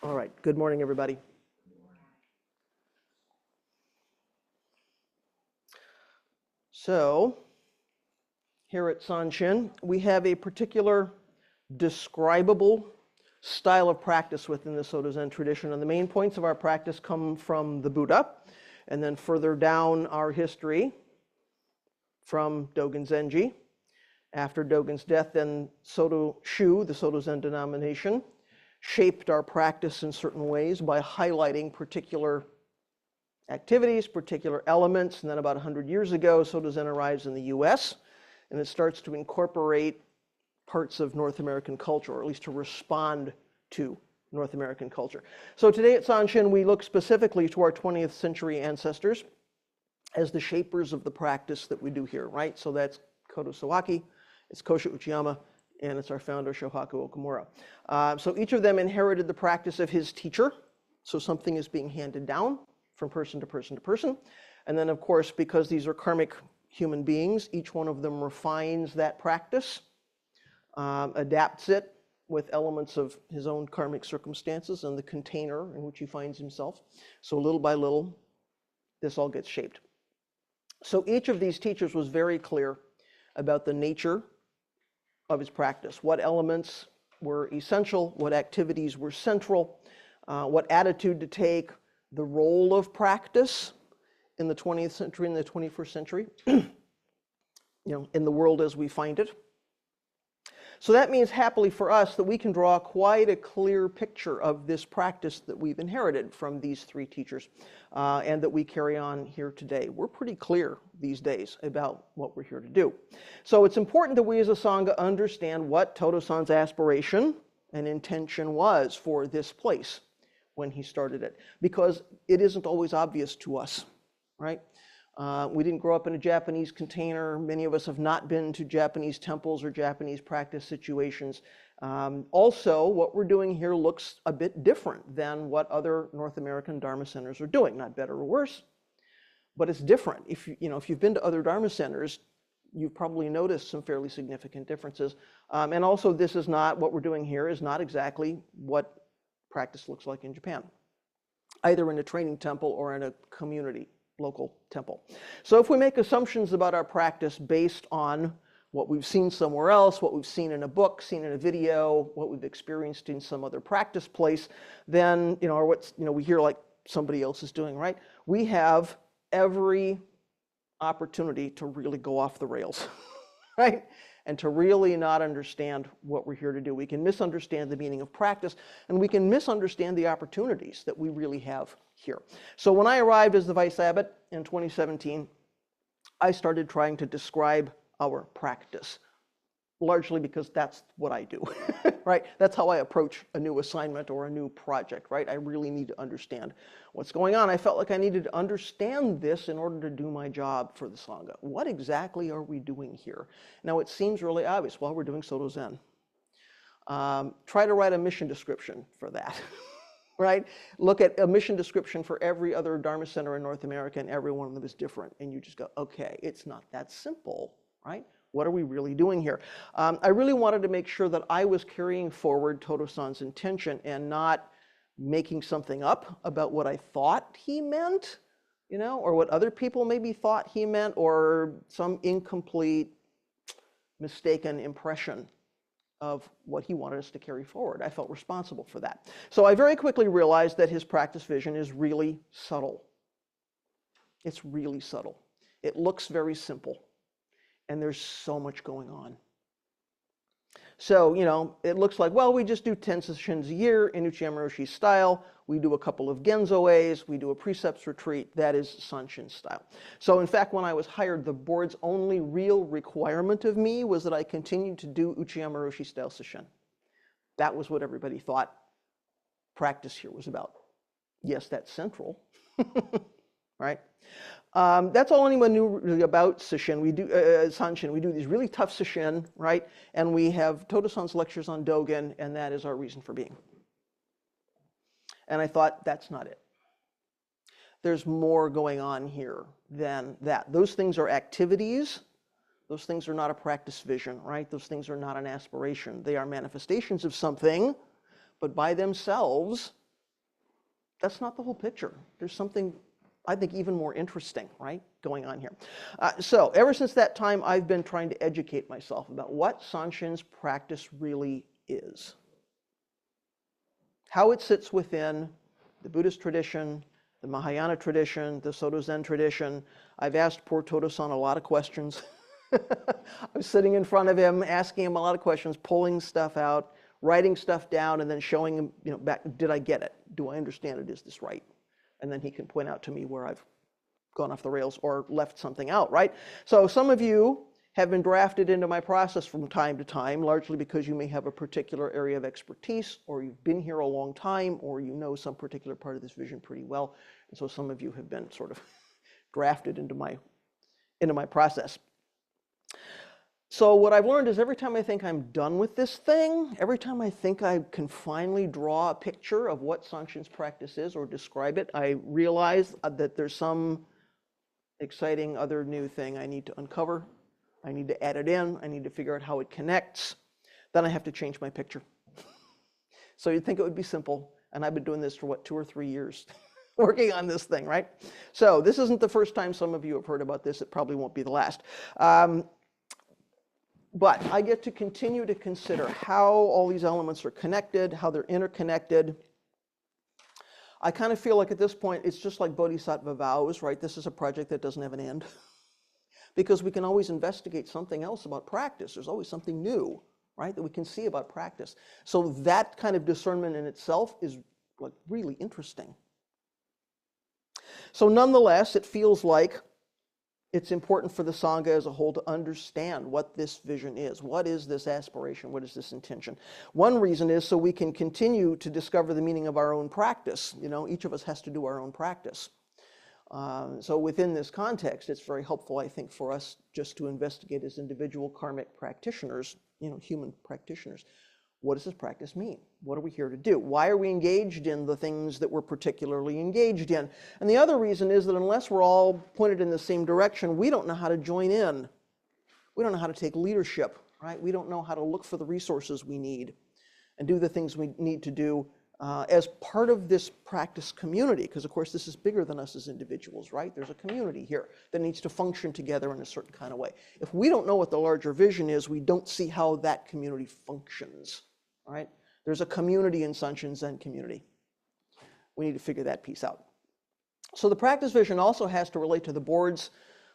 All right, good morning, everybody. So, here at Sanshin, we have a particular describable style of practice within the Soto Zen tradition, and the main points of our practice come from the Buddha, and then further down our history from Dogen Zenji. After Dogen's death, then Soto Shu, the Soto Zen denomination, shaped our practice in certain ways by highlighting particular activities, particular elements, and then about 100 years ago, Soto Zen arrives in the US, and it starts to incorporate parts of North American culture, or at least to respond to North American culture. So today at Sanshin, we look specifically to our 20th century ancestors as the shapers of the practice that we do here, right? So that's Kodo Sawaki, it's Kosho Uchiyama, and it's our founder, Shohaku Okumura. So each of them inherited the practice of his teacher. So something is being handed down from person to person to person. And then, of course, because these are karmic human beings, each one of them refines that practice, adapts it with elements of his own karmic circumstances and the container in which he finds himself. So little by little, this all gets shaped. So each of these teachers was very clear about the nature of his practice, what elements were essential, what activities were central, what attitude to take, the role of practice in the 20th century and the 21st century, in the world as we find it. So that means, happily for us, that we can draw quite a clear picture of this practice that we've inherited from these three teachers and that we carry on here today. We're pretty clear these days about what we're here to do. So it's important that we as a Sangha understand what Todo-san's aspiration and intention was for this place when he started it, because it isn't always obvious to us, right? We didn't grow up in a Japanese container. Many of us have not been to Japanese temples or Japanese practice situations. Also, what we're doing here looks a bit different than what other North American Dharma centers are doing. Not better or worse, but it's different. If you've been to other Dharma centers, you've probably noticed some fairly significant differences. And also, this is not, what we're doing here is not exactly what practice looks like in Japan, either in a training temple or in a community local temple. So if we make assumptions about our practice based on what we've seen somewhere else, what we've seen in a book, seen in a video, what we've experienced in some other practice place, then, or what's, we hear like somebody else is doing, right? We have every opportunity to really go off the rails, right? And to really not understand what we're here to do. We can misunderstand the meaning of practice, and we can misunderstand the opportunities that we really have here. So when I arrived as the vice abbot in 2017, I started trying to describe our practice, largely because that's what I do, right? That's how I approach a new assignment or a new project, right? I really need to understand what's going on. I felt like I needed to understand this in order to do my job for the Sangha. What exactly are we doing here? Now, it seems really obvious. Well, we're doing Soto Zen. Try to write a mission description for that, right? Look at a mission description for every other Dharma center in North America, and every one of them is different. And you just go, okay, it's not that simple, right? What are we really doing here? I really wanted to make sure that I was carrying forward Todo-san's intention and not making something up about what I thought he meant, or what other people maybe thought he meant, or some incomplete, mistaken impression of what he wanted us to carry forward. I felt responsible for that. So I very quickly realized that his practice vision is really subtle. It's really subtle. It looks very simple. And there's so much going on. So, it looks like, well, we just do 10 sessins a year in Uchiyama Roshi's style. We do a couple of Genzo-Eis. We do a precepts retreat. That is Sanshin style. So, in fact, when I was hired, the board's only real requirement of me was that I continued to do Uchiyama Roshi style sesshin. That was what everybody thought practice here was about. Yes, that's central, right? That's all anyone knew really about sesshin. We do Sanshin. We do these really tough sesshin, right? And we have Todo-san's lectures on Dogen, and that is our reason for being. And I thought, that's not it. There's more going on here than that. Those things are activities. Those things are not a practice vision, right? Those things are not an aspiration. They are manifestations of something, but by themselves, that's not the whole picture. There's something, I think, even more interesting, right, going on here. So ever since that time, I've been trying to educate myself about what Sanshin's practice really is, how it sits within the Buddhist tradition, the Mahayana tradition, the Soto Zen tradition. I've asked poor Todo-san a lot of questions. I was sitting in front of him, asking him a lot of questions, pulling stuff out, writing stuff down, and then showing him, back, did I get it? Do I understand it? Is this right? And then he can point out to me where I've gone off the rails or left something out, right? So some of you have been drafted into my process from time to time, largely because you may have a particular area of expertise, or you've been here a long time, or you know some particular part of this vision pretty well. And so some of you have been sort of drafted into my process. So what I've learned is every time I think I'm done with this thing, every time I think I can finally draw a picture of what Sanshin's practice is or describe it, I realize that there's some exciting other new thing I need to uncover. I need to add it in. I need to figure out how it connects. Then I have to change my picture. So you'd think it would be simple. And I've been doing this for, what, 2 or 3 years, working on this thing, right? So this isn't the first time some of you have heard about this. It probably won't be the last. But I get to continue to consider how all these elements are connected, how they're interconnected. I kind of feel like at this point, it's just like Bodhisattva vows, right? This is a project that doesn't have an end. Because we can always investigate something else about practice. There's always something new, right, that we can see about practice. So that kind of discernment in itself is like really interesting. So nonetheless, it feels like it's important for the Sangha as a whole to understand what this vision is. What is this aspiration? What is this intention? One reason is so we can continue to discover the meaning of our own practice. Each of us has to do our own practice. So within this context, it's very helpful, I think, for us just to investigate as individual karmic practitioners, human practitioners. What does this practice mean? What are we here to do? Why are we engaged in the things that we're particularly engaged in? And the other reason is that unless we're all pointed in the same direction, we don't know how to join in. We don't know how to take leadership, right? We don't know how to look for the resources we need and do the things we need to do as part of this practice community, because of course this is bigger than us as individuals, right? There's a community here that needs to function together in a certain kind of way. If we don't know what the larger vision is, we don't see how that community functions, right? There's a community in Sanshin Zen community. We need to figure that piece out. So the practice vision also has to relate to the board's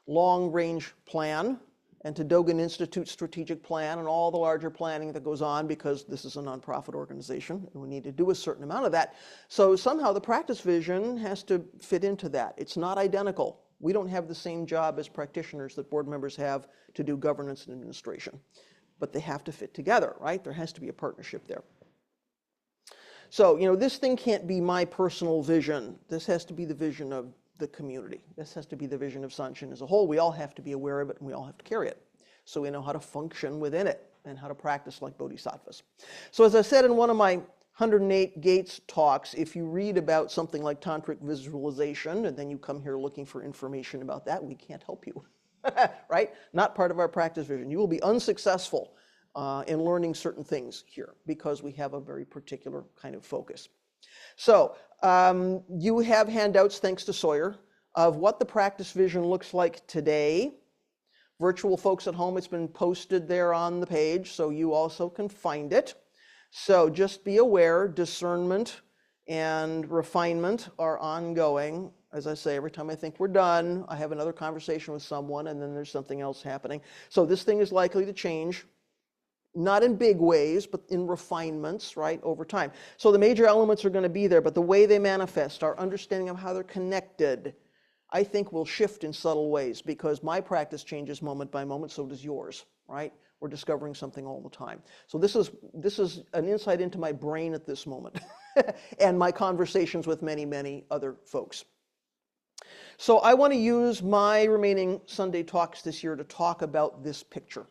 long-range plan and to Dogen Institute's strategic plan and all the larger planning that goes on, because this is a nonprofit organization and we need to do a certain amount of that. So somehow the practice vision has to fit into that. It's not identical. We don't have the same job as practitioners that board members have to do governance and administration, but they have to fit together, right? There has to be a partnership there. So, this thing can't be my personal vision. This has to be the vision of the community. This has to be the vision of Sanshin as a whole. We all have to be aware of it and we all have to carry it, so we know how to function within it and how to practice like bodhisattvas. So as I said in one of my 108 Gates talks, if you read about something like tantric visualization and then you come here looking for information about that, we can't help you, right? Not part of our practice vision. You will be unsuccessful in learning certain things here because we have a very particular kind of focus. So you have handouts, thanks to Sawyer, of what the practice vision looks like today. Virtual folks at home, it's been posted there on the page, so you also can find it. So just be aware, discernment and refinement are ongoing. As I say, every time I think we're done, I have another conversation with someone, and then there's something else happening. So this thing is likely to change. Not in big ways, but in refinements, right, over time. So the major elements are going to be there, but the way they manifest, our understanding of how they're connected, I think will shift in subtle ways, because my practice changes moment by moment, so does yours, right? We're discovering something all the time. So this is an insight into my brain at this moment and my conversations with many, many other folks. So I want to use my remaining Sunday talks this year to talk about this picture.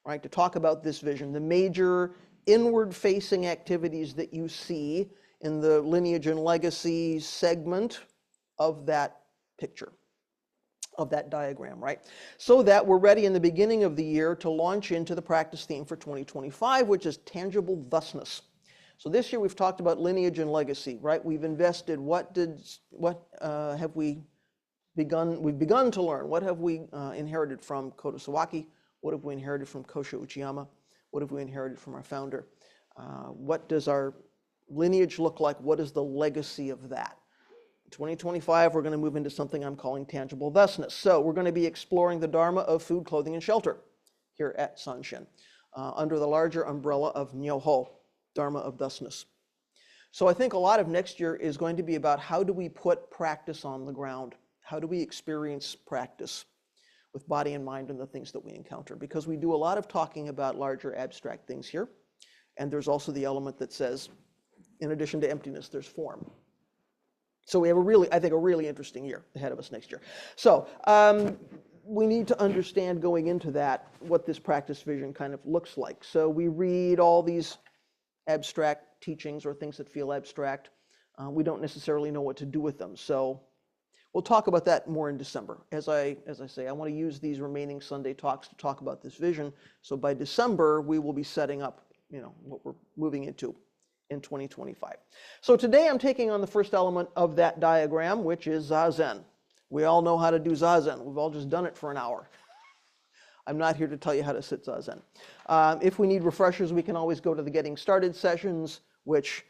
Right, to talk about this vision, the major inward-facing activities that you see in the lineage and legacy segment of that picture, of that diagram, right? So that we're ready in the beginning of the year to launch into the practice theme for 2025, which is tangible thusness. So this year we've talked about lineage and legacy, right? We've invested, what have we begun, we've begun to learn, what have we inherited from Kodo Sawaki, what have we inherited from Kosho Uchiyama, what have we inherited from our founder, what does our lineage look like, what is the legacy of that? 2025, we're going to move into something I'm calling tangible thusness. So we're going to be exploring the Dharma of food, clothing, and shelter here at Sanshin, under the larger umbrella of Nyoho, Dharma of thusness. So I think a lot of next year is going to be about how do we put practice on the ground? How do we experience practice with body and mind and the things that we encounter? Because we do a lot of talking about larger abstract things here. And there's also the element that says, in addition to emptiness, there's form. So we have I think, a really interesting year ahead of us next year. So we need to understand going into that what this practice vision kind of looks like. So we read all these abstract teachings or things that feel abstract. We don't necessarily know what to do with them. So we'll talk about that more in December. As I say, I want to use these remaining Sunday talks to talk about this vision. So by December, we will be setting up, what we're moving into in 2025. So today I'm taking on the first element of that diagram, which is zazen. We all know how to do zazen. We've all just done it for an hour. I'm not here to tell you how to sit zazen. If we need refreshers, we can always go to the Getting Started sessions, which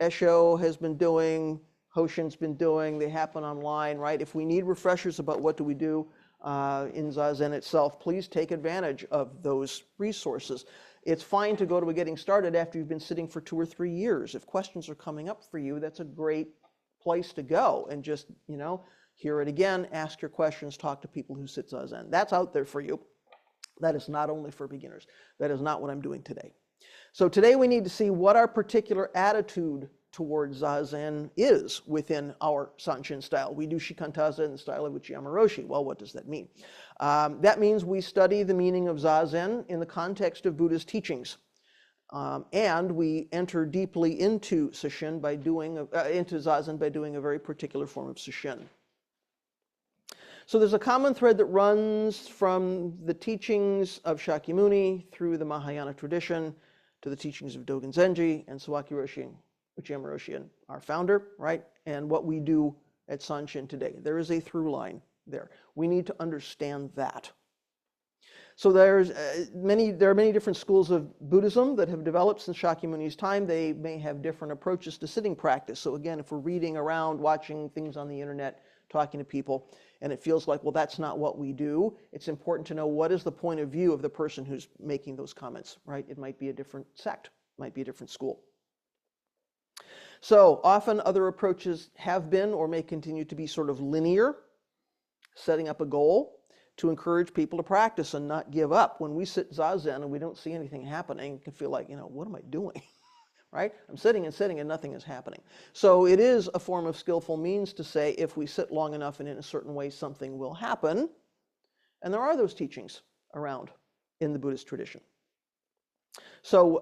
Esho has been doing, Hoshin's been doing. They happen online, right? If we need refreshers about what do we do in zazen itself, please take advantage of those resources. It's fine to go to a Getting Started after you've been sitting for 2 or 3 years. If questions are coming up for you, that's a great place to go and just, hear it again, ask your questions, talk to people who sit zazen. That's out there for you. That is not only for beginners. That is not what I'm doing today. So today we need to see what our particular attitude towards zazen is within our Sanshin style. We do shikantaza in the style of Uchiyama Roshi. Well, what does that mean? That means we study the meaning of zazen in the context of Buddha's teachings. And we enter deeply into sesshin by into zazen by doing a very particular form of sesshin. So there's a common thread that runs from the teachings of Shakyamuni through the Mahayana tradition to the teachings of Dogen Zenji and Sawaki Roshi and Uchiyama Roshi and our founder, right? And what we do at Sanshin today. There is a through line there. We need to understand that. So there are many different schools of Buddhism that have developed since Shakyamuni's time. They may have different approaches to sitting practice. So again, if we're reading around, watching things on the internet, talking to people, and it feels like, well, that's not what we do, it's important to know what is the point of view of the person who's making those comments, right? It might be a different sect, might be a different school. So often other approaches have been or may continue to be sort of linear, setting up a goal to encourage people to practice and not give up. When we sit zazen and we don't see anything happening, it can feel like, what am I doing? Right? I'm sitting and sitting and nothing is happening. So it is a form of skillful means to say if we sit long enough and in a certain way something will happen. And there are those teachings around in the Buddhist tradition. So,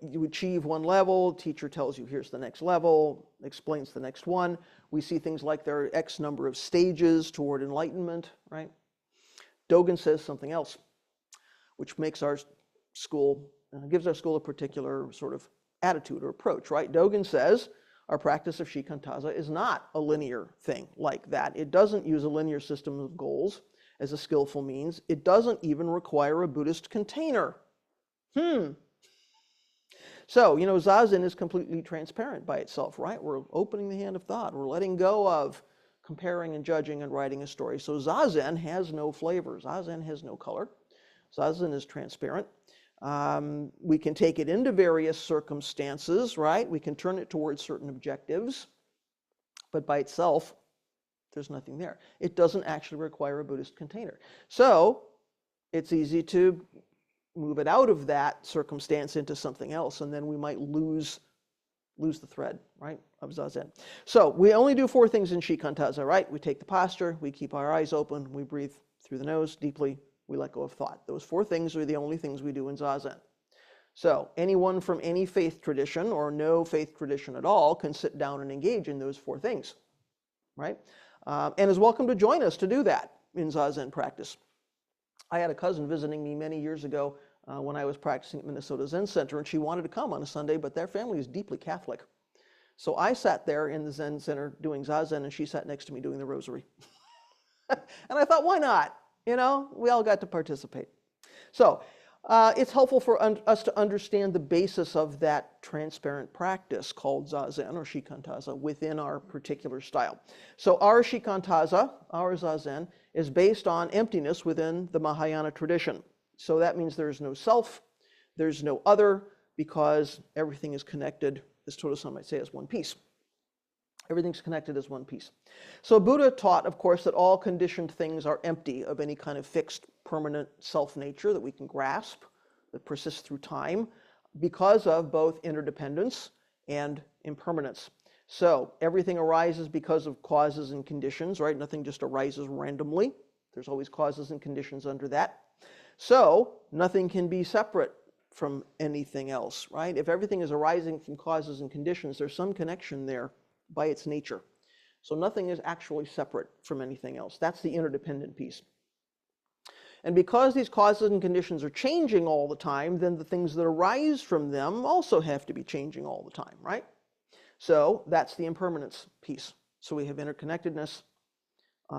you achieve one level, teacher tells you here's the next level, explains the next one. We see things like there are X number of stages toward enlightenment, right? Dogen says something else, which makes our school, gives our school a particular sort of attitude or approach, right? Dogen says our practice of shikantaza is not a linear thing like that. It doesn't use a linear system of goals as a skillful means. It doesn't even require a Buddhist container. So, zazen is completely transparent by itself, right? We're opening the hand of thought. We're letting go of comparing and judging and writing a story. So zazen has no flavor. Zazen has no color. Zazen is transparent. We can take it into various circumstances, right? We can turn it towards certain objectives, but by itself, there's nothing there. It doesn't actually require a Buddhist container. So it's easy to move it out of that circumstance into something else, and then we might lose the thread, right, of zazen. So we only do 4 things in shikantaza, right? We take the posture, we keep our eyes open, we breathe through the nose deeply, we let go of thought. Those 4 things are the only things we do in zazen. So anyone from any faith tradition or no faith tradition at all can sit down and engage in those 4 things, right? And is welcome to join us to do that in zazen practice. I had a cousin visiting me many years ago when I was practicing at Minnesota Zen Center, and she wanted to come on a Sunday, but their family is deeply Catholic. So I sat there in the Zen Center doing zazen, and she sat next to me doing the rosary. And I thought, why not? You know, we all got to participate. So it's helpful for us to understand the basis of that transparent practice called zazen or shikantaza within our particular style. So our shikantaza, our zazen, is based on emptiness within the Mahayana tradition. So that means there's no self, there's no other, because everything is connected, as Todo-san might say, as one piece. Everything's connected as one piece. So Buddha taught, of course, that all conditioned things are empty of any kind of fixed, permanent self-nature that we can grasp, that persists through time, because of both interdependence and impermanence. So everything arises because of causes and conditions, right? Nothing just arises randomly. There's always causes and conditions under that. So nothing can be separate from anything else, right? If everything is arising from causes and conditions, there's some connection there by its nature. So nothing is actually separate from anything else. That's the interdependent piece. And because these causes and conditions are changing all the time, then the things that arise from them also have to be changing all the time, right? So that's the impermanence piece. So we have interconnectedness,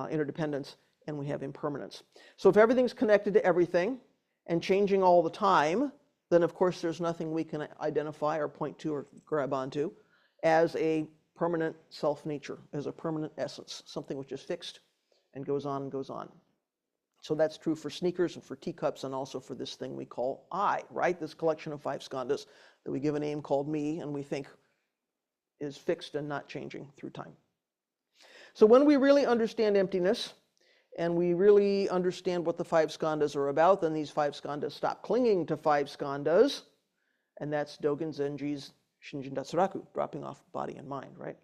interdependence, and we have impermanence. So if everything's connected to everything and changing all the time, then of course there's nothing we can identify or point to or grab onto as a permanent self-nature, as a permanent essence, something which is fixed and goes on and goes on. So that's true for sneakers and for teacups and also for this thing we call I, right? This collection of 5 skandhas that we give a name called me and we think is fixed and not changing through time. So when we really understand emptiness and we really understand what the 5 skandhas are about, then these 5 skandhas stop clinging to 5 skandhas, and that's Dogen Zenji's Shinjin Datsuraku, dropping off body and mind, right?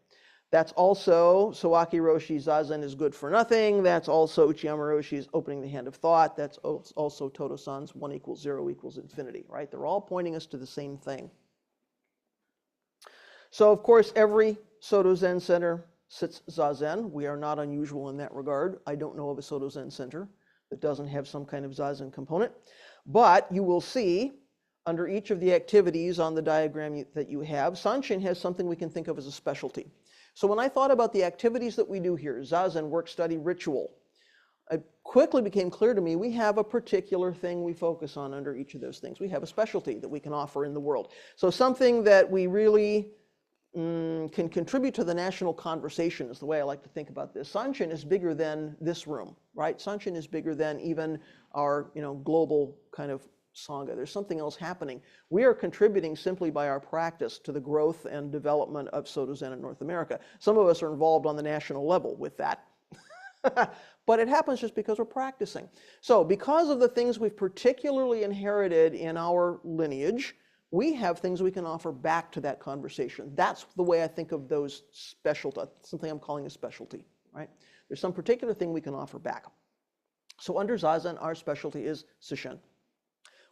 That's also Sawaki Roshi's Zazen is good for nothing. That's also Uchiyama Roshi's opening the hand of thought. That's also Todo-san's 1 = 0 = infinity, right? They're all pointing us to the same thing. So, of course, every Soto Zen center sits Zazen. We are not unusual in that regard. I don't know of a Soto Zen center that doesn't have some kind of Zazen component. But you will see under each of the activities on the diagram that you have, Sanshin has something we can think of as a specialty. So when I thought about the activities that we do here, zazen, work, study, ritual, it quickly became clear to me we have a particular thing we focus on under each of those things. We have a specialty that we can offer in the world. So something that we really can contribute to the national conversation is the way I like to think about this. Sanshin is bigger than this room, right? Sanshin is bigger than even our global kind of Sangha. There's something else happening. We are contributing simply by our practice to the growth and development of Soto Zen in North America. Some of us are involved on the national level with that. But it happens just because we're practicing. So because of the things we've particularly inherited in our lineage, we have things we can offer back to that conversation. That's the way I think of those specialty, something I'm calling a specialty, right? There's some particular thing we can offer back. So under Zazen, our specialty is sesshin.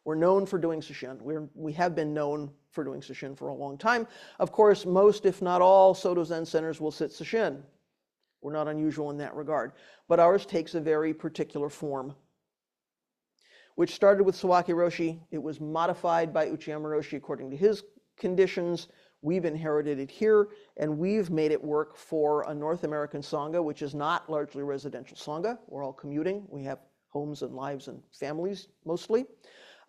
We're known for doing sesshin. We have been known for doing sesshin for a long time. Of course, most, if not all, Soto Zen centers will sit sesshin. We're not unusual in that regard. But ours takes a very particular form, which started with Sawaki Roshi. It was modified by Uchiyama Roshi according to his conditions. We've inherited it here, and we've made it work for a North American Sangha, which is not largely residential Sangha. We're all commuting. We have homes and lives and families, mostly.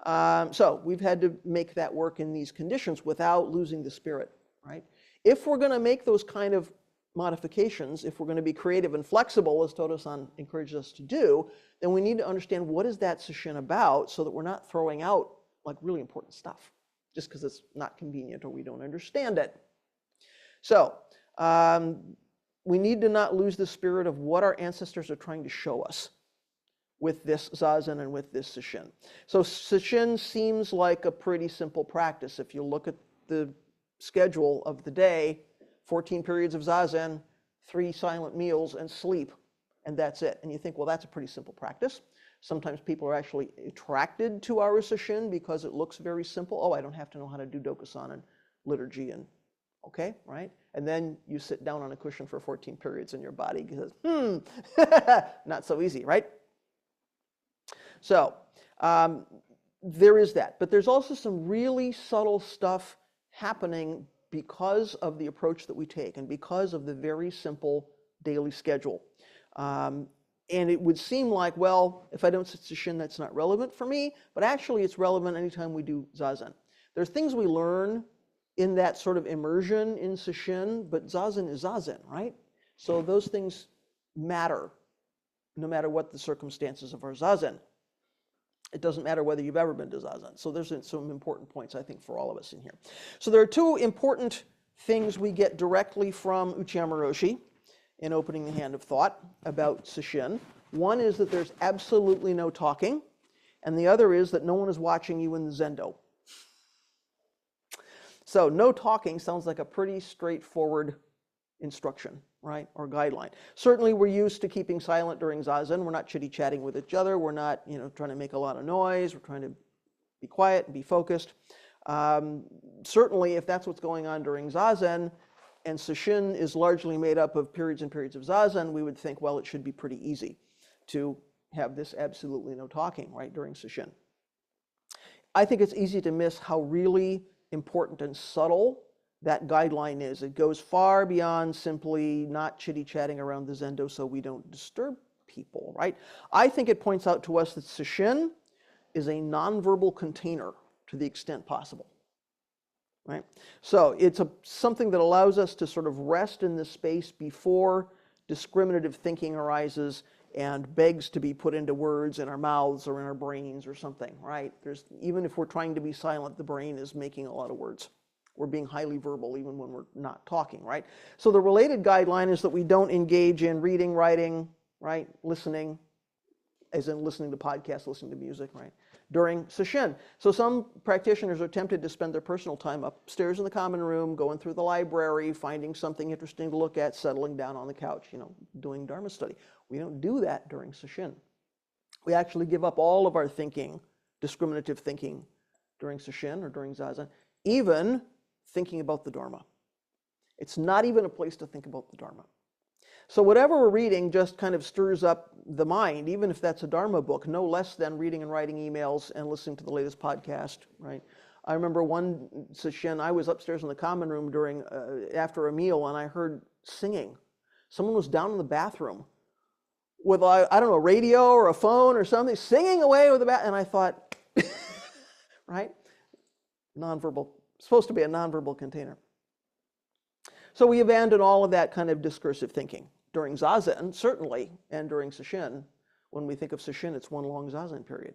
So we've had to make that work in these conditions without losing the spirit, right? If we're going to make those kind of modifications, if we're going to be creative and flexible, as Todo-san encourages us to do, then we need to understand what is that sesshin about so that we're not throwing out like really important stuff just because it's not convenient or we don't understand it. So we need to not lose the spirit of what our ancestors are trying to show us with this zazen and with this sesshin. So sesshin seems like a pretty simple practice. If you look at the schedule of the day, 14 periods of zazen, 3 silent meals, and sleep, and that's it. And you think, well, that's a pretty simple practice. Sometimes people are actually attracted to our sesshin because it looks very simple. Oh, I don't have to know how to do dokusan and liturgy and okay, right? And then you sit down on a cushion for 14 periods and your body says, not so easy, right? So there is that. But there's also some really subtle stuff happening because of the approach that we take and because of the very simple daily schedule. And it would seem like, well, if I don't sit sesshin, that's not relevant for me. But actually, it's relevant anytime we do zazen. There's things we learn in that sort of immersion in sesshin, but zazen is zazen, right? So those things matter no matter what the circumstances of our zazen. It doesn't matter whether you've ever been to zazen. So there's some important points, I think, for all of us in here. So there are two important things we get directly from Uchiyama Roshi in Opening the Hand of Thought about sesshin. One is that there's absolutely no talking, and the other is that no one is watching you in the zendo. So no talking sounds like a pretty straightforward instruction, right, or guideline. Certainly we're used to keeping silent during zazen. We're not chitty-chatting with each other. We're not, trying to make a lot of noise. We're trying to be quiet and be focused. Certainly if that's what's going on during zazen, and sesshin is largely made up of periods and periods of zazen, we would think, well, it should be pretty easy to have this absolutely no talking, right, during sesshin. I think it's easy to miss how really important and subtle that guideline is. It goes far beyond simply not chitty-chatting around the zendo so we don't disturb people, right? I think it points out to us that sesshin is a nonverbal container to the extent possible, right? So it's something that allows us to sort of rest in this space before discriminative thinking arises and begs to be put into words in our mouths or in our brains or something, right? Even if we're trying to be silent, the brain is making a lot of words. We're being highly verbal even when we're not talking, right? So the related guideline is that we don't engage in reading, writing, right? Listening, as in listening to podcasts, listening to music, right? During sesshin. So some practitioners are tempted to spend their personal time upstairs in the common room, going through the library, finding something interesting to look at, settling down on the couch, doing Dharma study. We don't do that during sesshin. We actually give up all of our thinking, discriminative thinking, during sesshin or during zazen, even thinking about the Dharma. It's not even a place to think about the Dharma. So whatever we're reading just kind of stirs up the mind, even if that's a Dharma book, no less than reading and writing emails and listening to the latest podcast, right? I remember one sesshin, I was upstairs in the common room after a meal, and I heard singing. Someone was down in the bathroom with, I don't know, a radio or a phone or something, singing away with and I thought, right? Nonverbal, supposed to be a nonverbal container. So we abandon all of that kind of discursive thinking during zazen, certainly, and during sesshin. When we think of sesshin, it's one long zazen period.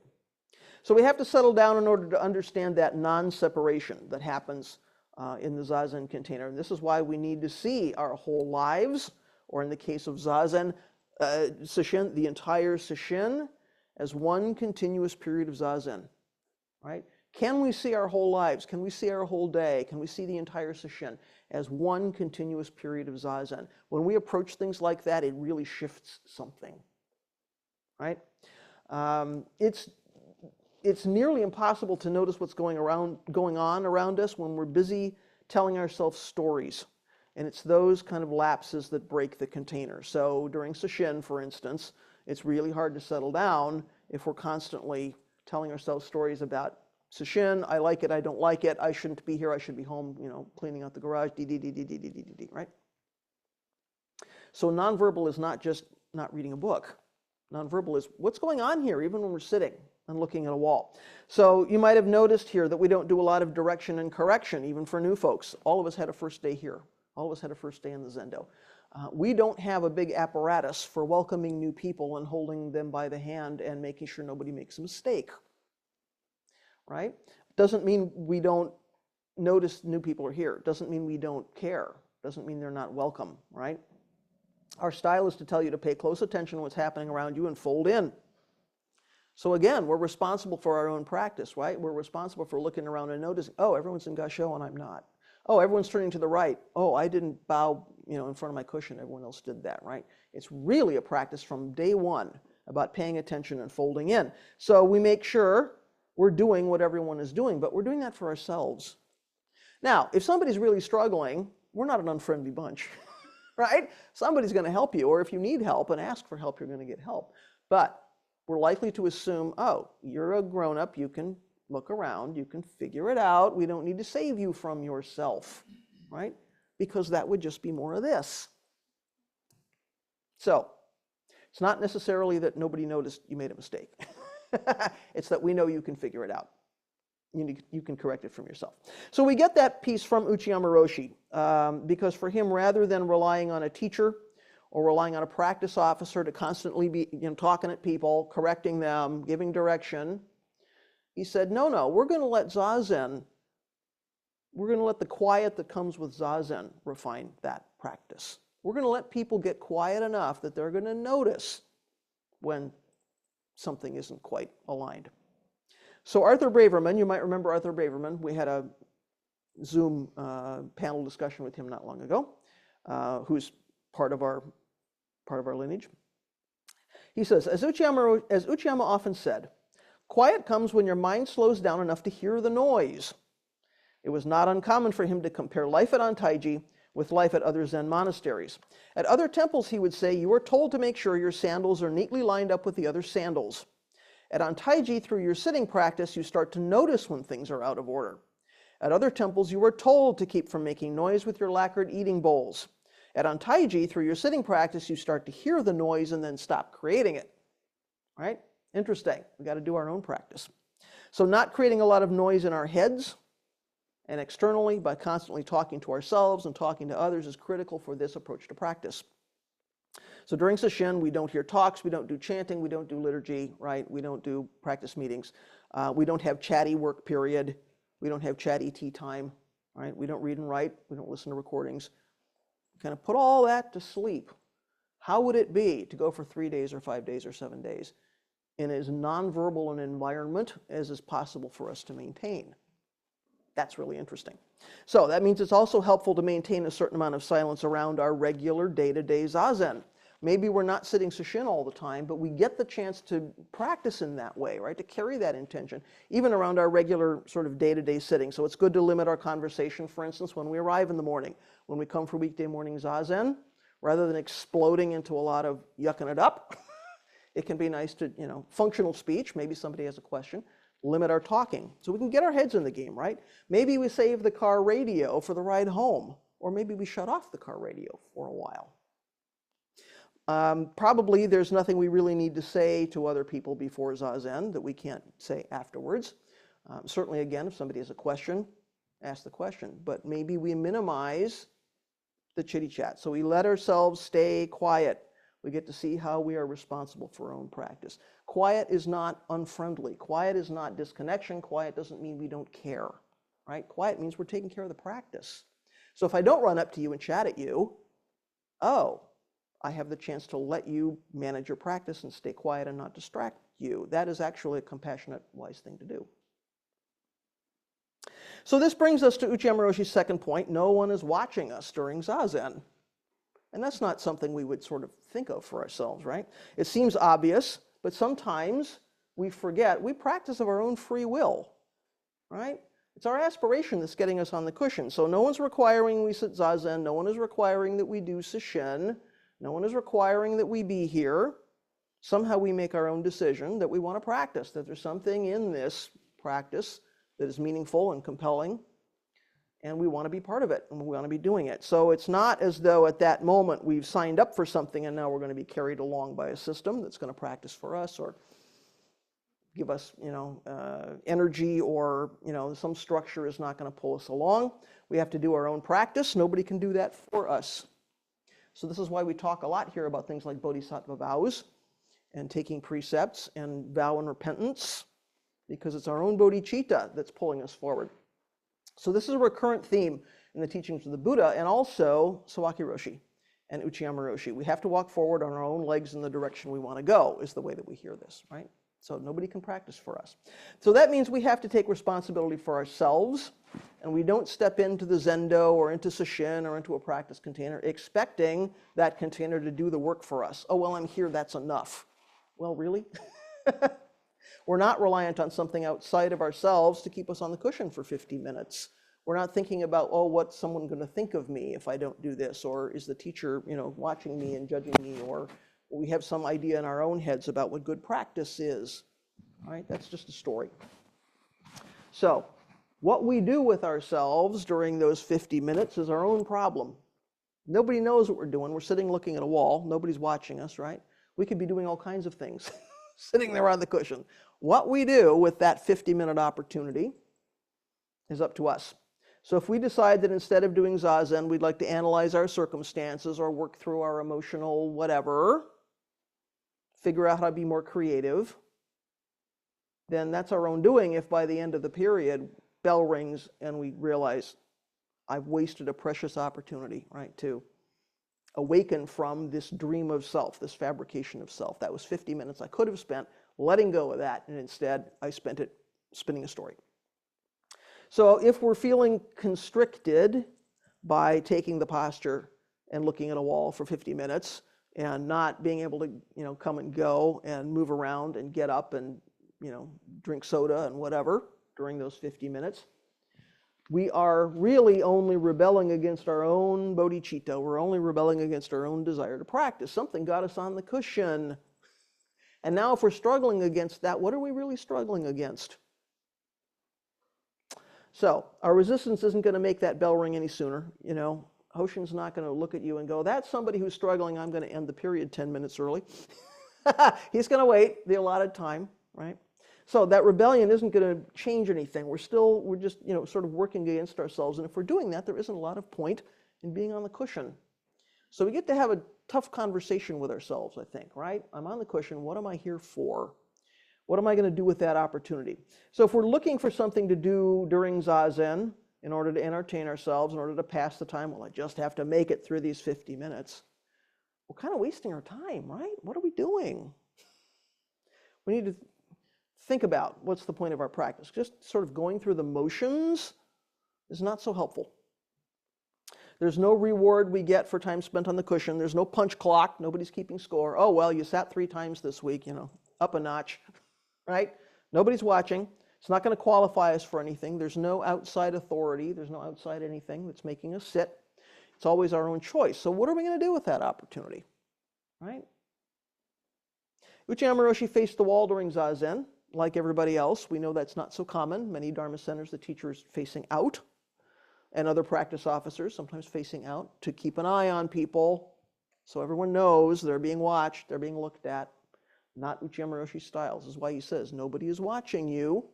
So we have to settle down in order to understand that non-separation that happens in the zazen container. And this is why we need to see our whole lives, or in the case of zazen, sesshin, the entire sesshin, as one continuous period of zazen, right? Can we see our whole lives? Can we see our whole day? Can we see the entire sesshin as one continuous period of zazen? When we approach things like that, it really shifts something, right? It's nearly impossible to notice what's going on around us when we're busy telling ourselves stories. And it's those kind of lapses that break the container. So during sesshin, for instance, it's really hard to settle down if we're constantly telling ourselves stories about sesshin, I like it, I don't like it, I shouldn't be here, I should be home, cleaning out the garage, right? So nonverbal is not just not reading a book. Nonverbal is what's going on here, even when we're sitting and looking at a wall. So you might have noticed here that we don't do a lot of direction and correction, even for new folks. All of us had a first day here. All of us had a first day in the zendo. We don't have a big apparatus for welcoming new people and holding them by the hand and making sure nobody makes a mistake. Right? Doesn't mean we don't notice new people are here. Doesn't mean we don't care. Doesn't mean they're not welcome, right? Our style is to tell you to pay close attention to what's happening around you and fold in. So again, we're responsible for our own practice, right? We're responsible for looking around and noticing, oh, everyone's in Gasho and I'm not. Oh, everyone's turning to the right. Oh, I didn't bow, in front of my cushion. Everyone else did that, right? It's really a practice from day one about paying attention and folding in. So we make sure we're doing what everyone is doing, but we're doing that for ourselves. Now, if somebody's really struggling, we're not an unfriendly bunch, right? Somebody's going to help you, or if you need help and ask for help, you're going to get help. But we're likely to assume, oh, you're a grown-up, you can look around, you can figure it out. We don't need to save you from yourself, right? Because that would just be more of this. So it's not necessarily that nobody noticed you made a mistake. It's that we know you can figure it out. You can correct it from yourself. So we get that piece from Uchiyama Roshi because for him, rather than relying on a teacher or relying on a practice officer to constantly be talking at people, correcting them, giving direction, he said, no, we're going to let zazen, we're going to let the quiet that comes with zazen refine that practice. We're going to let people get quiet enough that they're going to notice when something isn't quite aligned. So Arthur Braverman, you might remember Arthur Braverman. We had a Zoom panel discussion with him not long ago, who's part of our lineage. He says, as Uchiyama often said, quiet comes when your mind slows down enough to hear the noise. It was not uncommon for him to compare life at Antaiji with life at other Zen monasteries. At other temples, he would say, you are told to make sure your sandals are neatly lined up with the other sandals. At Antaiji, through your sitting practice, you start to notice when things are out of order. At other temples, you are told to keep from making noise with your lacquered eating bowls. At Antaiji, through your sitting practice, you start to hear the noise and then stop creating it. Right? Interesting. We got to do our own practice. So not creating a lot of noise in our heads and externally by constantly talking to ourselves and talking to others is critical for this approach to practice. So during sesshin, we don't hear talks, we don't do chanting, we don't do liturgy, right? We don't do practice meetings. We don't have chatty work period. We don't have chatty tea time, right? We don't read and write. We don't listen to recordings. Kind of put all that to sleep. How would it be to go for 3 days or 5 days or 7 days in as nonverbal an environment as is possible for us to maintain? That's really interesting. So that means it's also helpful to maintain a certain amount of silence around our regular day-to-day zazen. Maybe we're not sitting sesshin all the time, but we get the chance to practice in that way, right? To carry that intention, even around our regular sort of day-to-day sitting. So it's good to limit our conversation, for instance, when we arrive in the morning. When we come for weekday morning zazen, rather than exploding into a lot of yucking it up, it can be nice to, functional speech, maybe somebody has a question, limit our talking. So we can get our heads in the game, right? Maybe we save the car radio for the ride home, or maybe we shut off the car radio for a while. Probably there's nothing we really need to say to other people before zazen that we can't say afterwards. Certainly, again, if somebody has a question, ask the question. But maybe we minimize the chitty chat. So we let ourselves stay quiet. We get to see how we are responsible for our own practice. Quiet is not unfriendly. Quiet is not disconnection. Quiet doesn't mean we don't care, right? Quiet means we're taking care of the practice. So if I don't run up to you and chat at you, oh, I have the chance to let you manage your practice and stay quiet and not distract you. That is actually a compassionate, wise thing to do. So this brings us to Uchiyama Roshi's second point. No one is watching us during zazen. And that's not something we would sort of think of for ourselves, right? It seems obvious, but sometimes we forget. We practice of our own free will, right? It's our aspiration that's getting us on the cushion. So no one's requiring we sit zazen. No one is requiring that we do sesshin. No one is requiring that we be here. Somehow we make our own decision that we want to practice, that there's something in this practice that is meaningful and compelling, and we want to be part of it, and we want to be doing it. So it's not as though at that moment we've signed up for something and now we're going to be carried along by a system that's going to practice for us or give us, energy, or, some structure is not going to pull us along. We have to do our own practice. Nobody can do that for us. So this is why we talk a lot here about things like bodhisattva vows and taking precepts and vow and repentance, because it's our own bodhicitta that's pulling us forward. So this is a recurrent theme in the teachings of the Buddha and also Sawaki Roshi and Uchiyama Roshi. We have to walk forward on our own legs in the direction we want to go, is the way that we hear this, right? So nobody can practice for us. So that means we have to take responsibility for ourselves, and we don't step into the zendo or into sesshin or into a practice container expecting that container to do the work for us. Oh, well, I'm here, that's enough. Well, really? We're not reliant on something outside of ourselves to keep us on the cushion for 50 minutes. We're not thinking about, oh, what's someone going to think of me if I don't do this? Or is the teacher, watching me and judging me? Or we have some idea in our own heads about what good practice is. All right, that's just a story. So what we do with ourselves during those 50 minutes is our own problem. Nobody knows what we're doing. We're sitting looking at a wall. Nobody's watching us, right? We could be doing all kinds of things sitting there on the cushion. What we do with that 50-minute opportunity is up to us. So if we decide that instead of doing zazen, we'd like to analyze our circumstances or work through our emotional whatever, figure out how to be more creative, then that's our own doing if by the end of the period, bell rings and we realize I've wasted a precious opportunity, right, to awaken from this dream of self, this fabrication of self. That was 50 minutes I could have spent letting go of that, and instead I spent it spinning a story. So if we're feeling constricted by taking the posture and looking at a wall for 50 minutes and not being able to, come and go and move around and get up and, drink soda and whatever during those 50 minutes, we are really only rebelling against our own bodhicitta. We're only rebelling against our own desire to practice. Something got us on the cushion. And now if we're struggling against that, what are we really struggling against? So our resistance isn't going to make that bell ring any sooner. Hoshin's not going to look at you and go, that's somebody who's struggling. I'm going to end the period 10 minutes early. He's going to wait the allotted time, right? So that rebellion isn't going to change anything. We're just, sort of working against ourselves. And if we're doing that, there isn't a lot of point in being on the cushion. So we get to have a tough conversation with ourselves, I think, right? I'm on the cushion. What am I here for? What am I going to do with that opportunity? So if we're looking for something to do during zazen in order to entertain ourselves, in order to pass the time, well, I just have to make it through these 50 minutes. We're kind of wasting our time, right? What are we doing? We need to think about what's the point of our practice. Just sort of going through the motions is not so helpful. There's no reward we get for time spent on the cushion. There's no punch clock. Nobody's keeping score. Oh, well, you sat 3 times this week, up a notch, right? Nobody's watching. It's not going to qualify us for anything. There's no outside authority. There's no outside anything that's making us sit. It's always our own choice. So what are we going to do with that opportunity, right? Uchiyama Roshi faced the wall during zazen. Like everybody else, we know that's not so common. Many Dharma centers, the teacher is facing out, and other practice officers sometimes facing out to keep an eye on people so everyone knows they're being watched, they're being looked at. Not Uchiyama Roshi's style. This is why he says nobody is watching you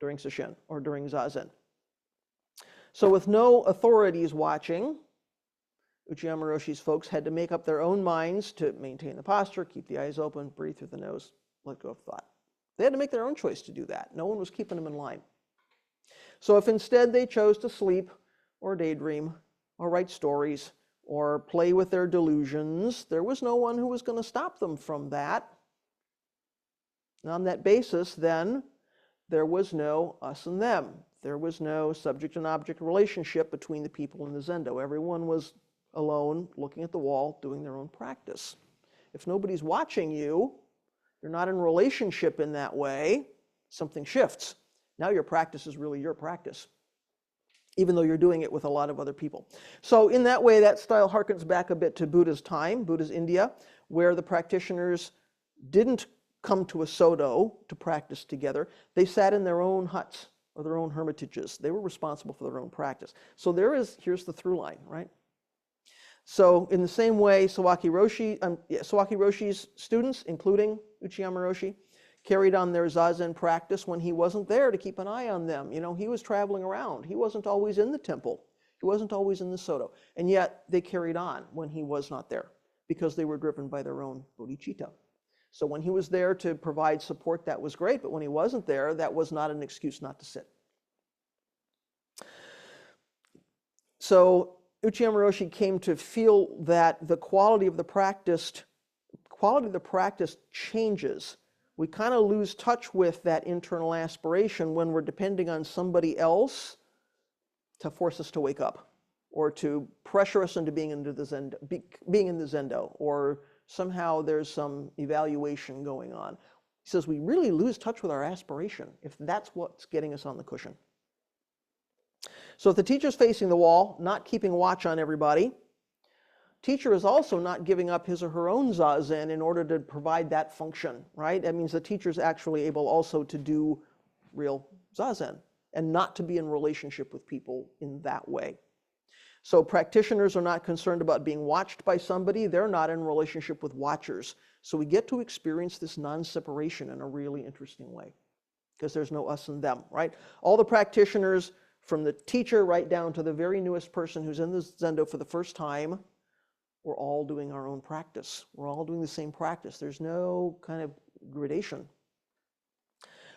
during sesshin or during zazen. So with no authorities watching, Uchiyama Roshi's folks had to make up their own minds to maintain the posture, keep the eyes open, breathe through the nose, let go of thought. They had to make their own choice to do that. No one was keeping them in line. So if instead they chose to sleep or daydream or write stories or play with their delusions, there was no one who was going to stop them from that. And on that basis, then, there was no us and them. There was no subject and object relationship between the people in the zendo. Everyone was alone, looking at the wall, doing their own practice. If nobody's watching you, you're not in relationship in that way, something shifts. Now your practice is really your practice, even though you're doing it with a lot of other people. So in that way, that style harkens back a bit to Buddha's time, Buddha's India, where the practitioners didn't come to a sodo to practice together. They sat in their own huts or their own hermitages. They were responsible for their own practice. So here's the through line, right? So in the same way, Sawaki Roshi's students, including Uchiyama Roshi, carried on their zazen practice when he wasn't there to keep an eye on them. He was traveling around. He wasn't always in the temple. He wasn't always in the sodo. And yet they carried on when he was not there because they were driven by their own bodhicitta. So when he was there to provide support, that was great. But when he wasn't there, that was not an excuse not to sit. So Uchiyama Roshi came to feel that the quality of the practice changes. We kind of lose touch with that internal aspiration when we're depending on somebody else to force us to wake up or to pressure us into being in the zendo, or somehow there's some evaluation going on. He says we really lose touch with our aspiration if that's what's getting us on the cushion. So if the teacher's facing the wall, not keeping watch on everybody, teacher is also not giving up his or her own zazen in order to provide that function, right? That means the teacher is actually able also to do real zazen and not to be in relationship with people in that way. So practitioners are not concerned about being watched by somebody. They're not in relationship with watchers. So we get to experience this non-separation in a really interesting way because there's no us and them, right? All the practitioners, from the teacher right down to the very newest person who's in the Zendo for the first time, we're all doing our own practice. We're all doing the same practice. There's no kind of gradation.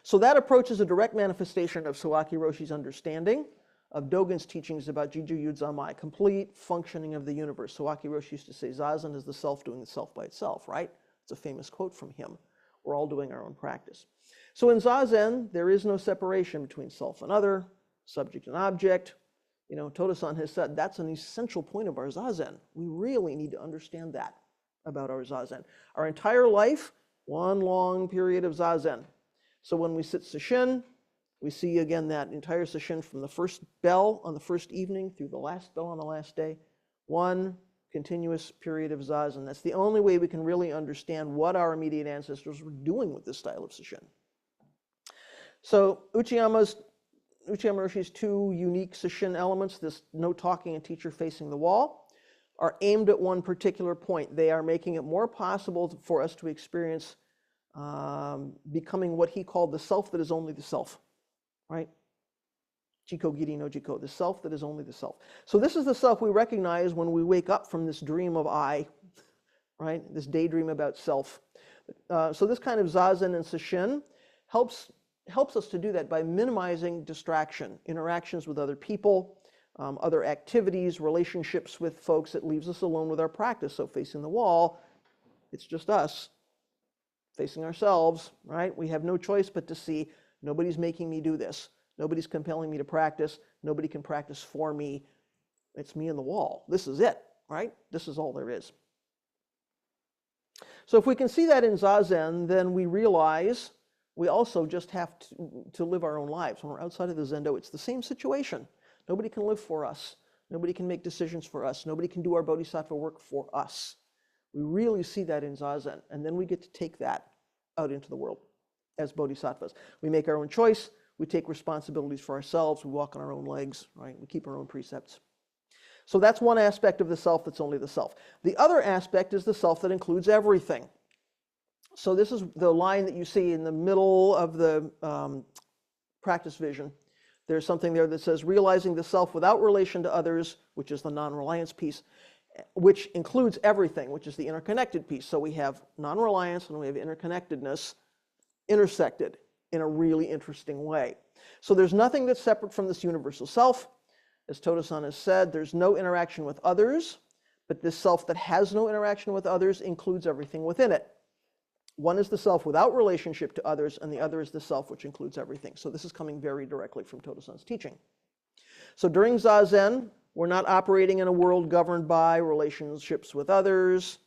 So that approach is a direct manifestation of Sawaki Roshi's understanding of Dogen's teachings about Jiju Yudzamai, complete functioning of the universe. Sawaki Roshi used to say, zazen is the self doing the self by itself, right? It's a famous quote from him. We're all doing our own practice. So in zazen, there is no separation between self and other, subject and object. You know, Todo-san has said that's an essential point of our zazen. We really need to understand that about our zazen. Our entire life, one long period of zazen. So when we sit sesshin, we see again that entire sesshin from the first bell on the first evening through the last bell on the last day. One continuous period of zazen. That's the only way we can really understand what our immediate ancestors were doing with this style of sesshin. So Uchiyama Roshi's two unique sesshin elements, this no talking and teacher facing the wall, are aimed at one particular point. They are making it more possible for us to experience becoming what he called the self that is only the self, right? Jiko Giri no Jiko, the self that is only the self. So this is the self we recognize when we wake up from this dream of I, right? This daydream about self. So this kind of zazen and sesshin helps us to do that by minimizing distraction, interactions with other people, other activities, relationships with folks. It leaves us alone with our practice. So facing the wall, it's just us facing ourselves, right? We have no choice but to see nobody's making me do this. Nobody's compelling me to practice. Nobody can practice for me. It's me and the wall. This is it, right? This is all there is. So if we can see that in zazen, then we realize we also just have to live our own lives. When we're outside of the Zendo, it's the same situation. Nobody can live for us. Nobody can make decisions for us. Nobody can do our bodhisattva work for us. We really see that in zazen, and then we get to take that out into the world as bodhisattvas. We make our own choice. We take responsibilities for ourselves. We walk on our own legs, right? We keep our own precepts. So that's one aspect of the self that's only the self. The other aspect is the self that includes everything. So this is the line that you see in the middle of the practice vision. There's something there that says, realizing the self without relation to others, which is the non-reliance piece, which includes everything, which is the interconnected piece. So we have non-reliance and we have interconnectedness intersected in a really interesting way. So there's nothing that's separate from this universal self. As Todo-san has said, there's no interaction with others, but this self that has no interaction with others includes everything within it. One is the self without relationship to others, and the other is the self which includes everything. So this is coming very directly from Todo-san's teaching. So during zazen, we're not operating in a world governed by relationships with others.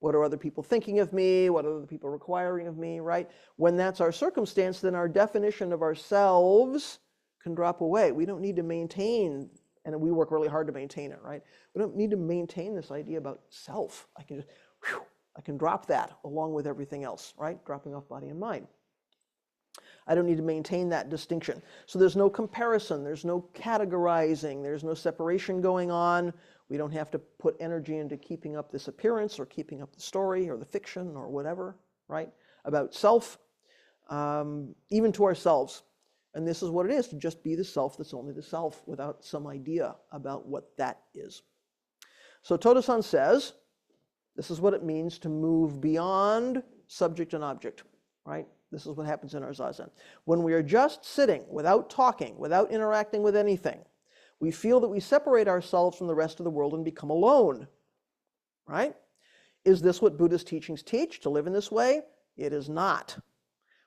What are other people thinking of me? What are other people requiring of me, right? When that's our circumstance, then our definition of ourselves can drop away. We don't need to maintain, and we work really hard to maintain it, right? We don't need to maintain this idea about self. I can just, I can drop that along with everything else, right? Dropping off body and mind. I don't need to maintain that distinction. So there's no comparison, there's no categorizing, there's no separation going on. We don't have to put energy into keeping up this appearance or keeping up the story or the fiction or whatever, right? About self, even to ourselves. And this is what it is, to just be the self that's only the self without some idea about what that is. So Todo-san says, this is what it means to move beyond subject and object, right? This is what happens in our zazen. When we are just sitting without talking, without interacting with anything, we feel that we separate ourselves from the rest of the world and become alone, right? Is this what Buddha's teachings teach, to live in this way? It is not.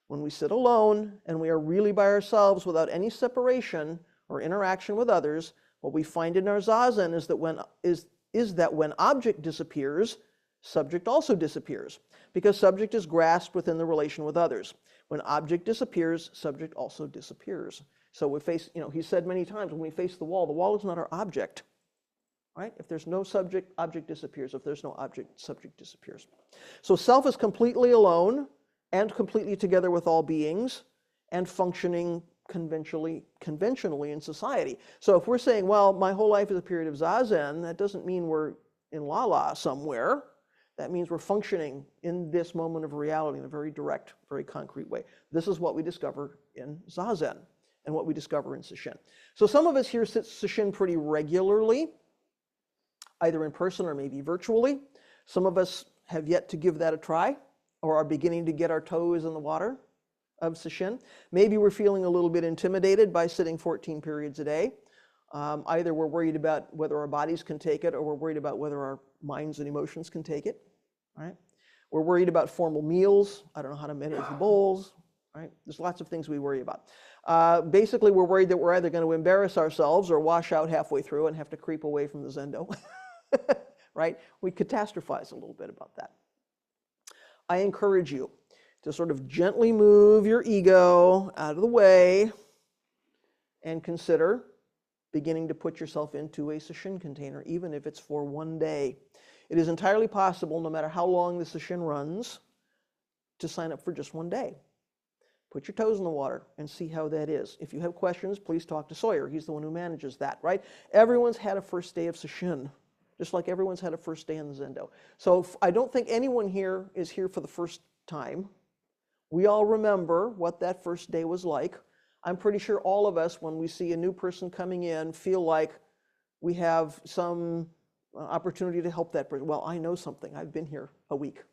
When we sit alone and we are really by ourselves without any separation or interaction with others, what we find in our zazen is that when object disappears, subject also disappears, because subject is grasped within the relation with others. When object disappears, subject also disappears. So we face, he said many times, when we face the wall is not our object, right? If there's no subject, object disappears. If there's no object, subject disappears. So self is completely alone and completely together with all beings and functioning conventionally in society. So if we're saying, well, my whole life is a period of zazen, that doesn't mean we're in la-la somewhere. That means we're functioning in this moment of reality in a very direct, very concrete way. This is what we discover in zazen and what we discover in sesshin. So some of us here sit sesshin pretty regularly, either in person or maybe virtually. Some of us have yet to give that a try or are beginning to get our toes in the water of sesshin. Maybe we're feeling a little bit intimidated by sitting 14 periods a day. Either we're worried about whether our bodies can take it or we're worried about whether our minds and emotions can take it, right? We're worried about formal meals. I don't know how to manage the bowls, right? There's lots of things we worry about. Basically, we're worried that we're either going to embarrass ourselves or wash out halfway through and have to creep away from the zendo, right? We catastrophize a little bit about that. I encourage you to sort of gently move your ego out of the way and consider beginning to put yourself into a sesshin container, even if it's for one day. It is entirely possible, no matter how long the sesshin runs, to sign up for just one day. Put your toes in the water and see how that is. If you have questions, please talk to Sawyer. He's the one who manages that, right? Everyone's had a first day of sesshin, just like everyone's had a first day in the zendo. So I don't think anyone here is here for the first time. We all remember what that first day was like. I'm pretty sure all of us, when we see a new person coming in, feel like we have some opportunity to help that person. Well, I know something. I've been here a week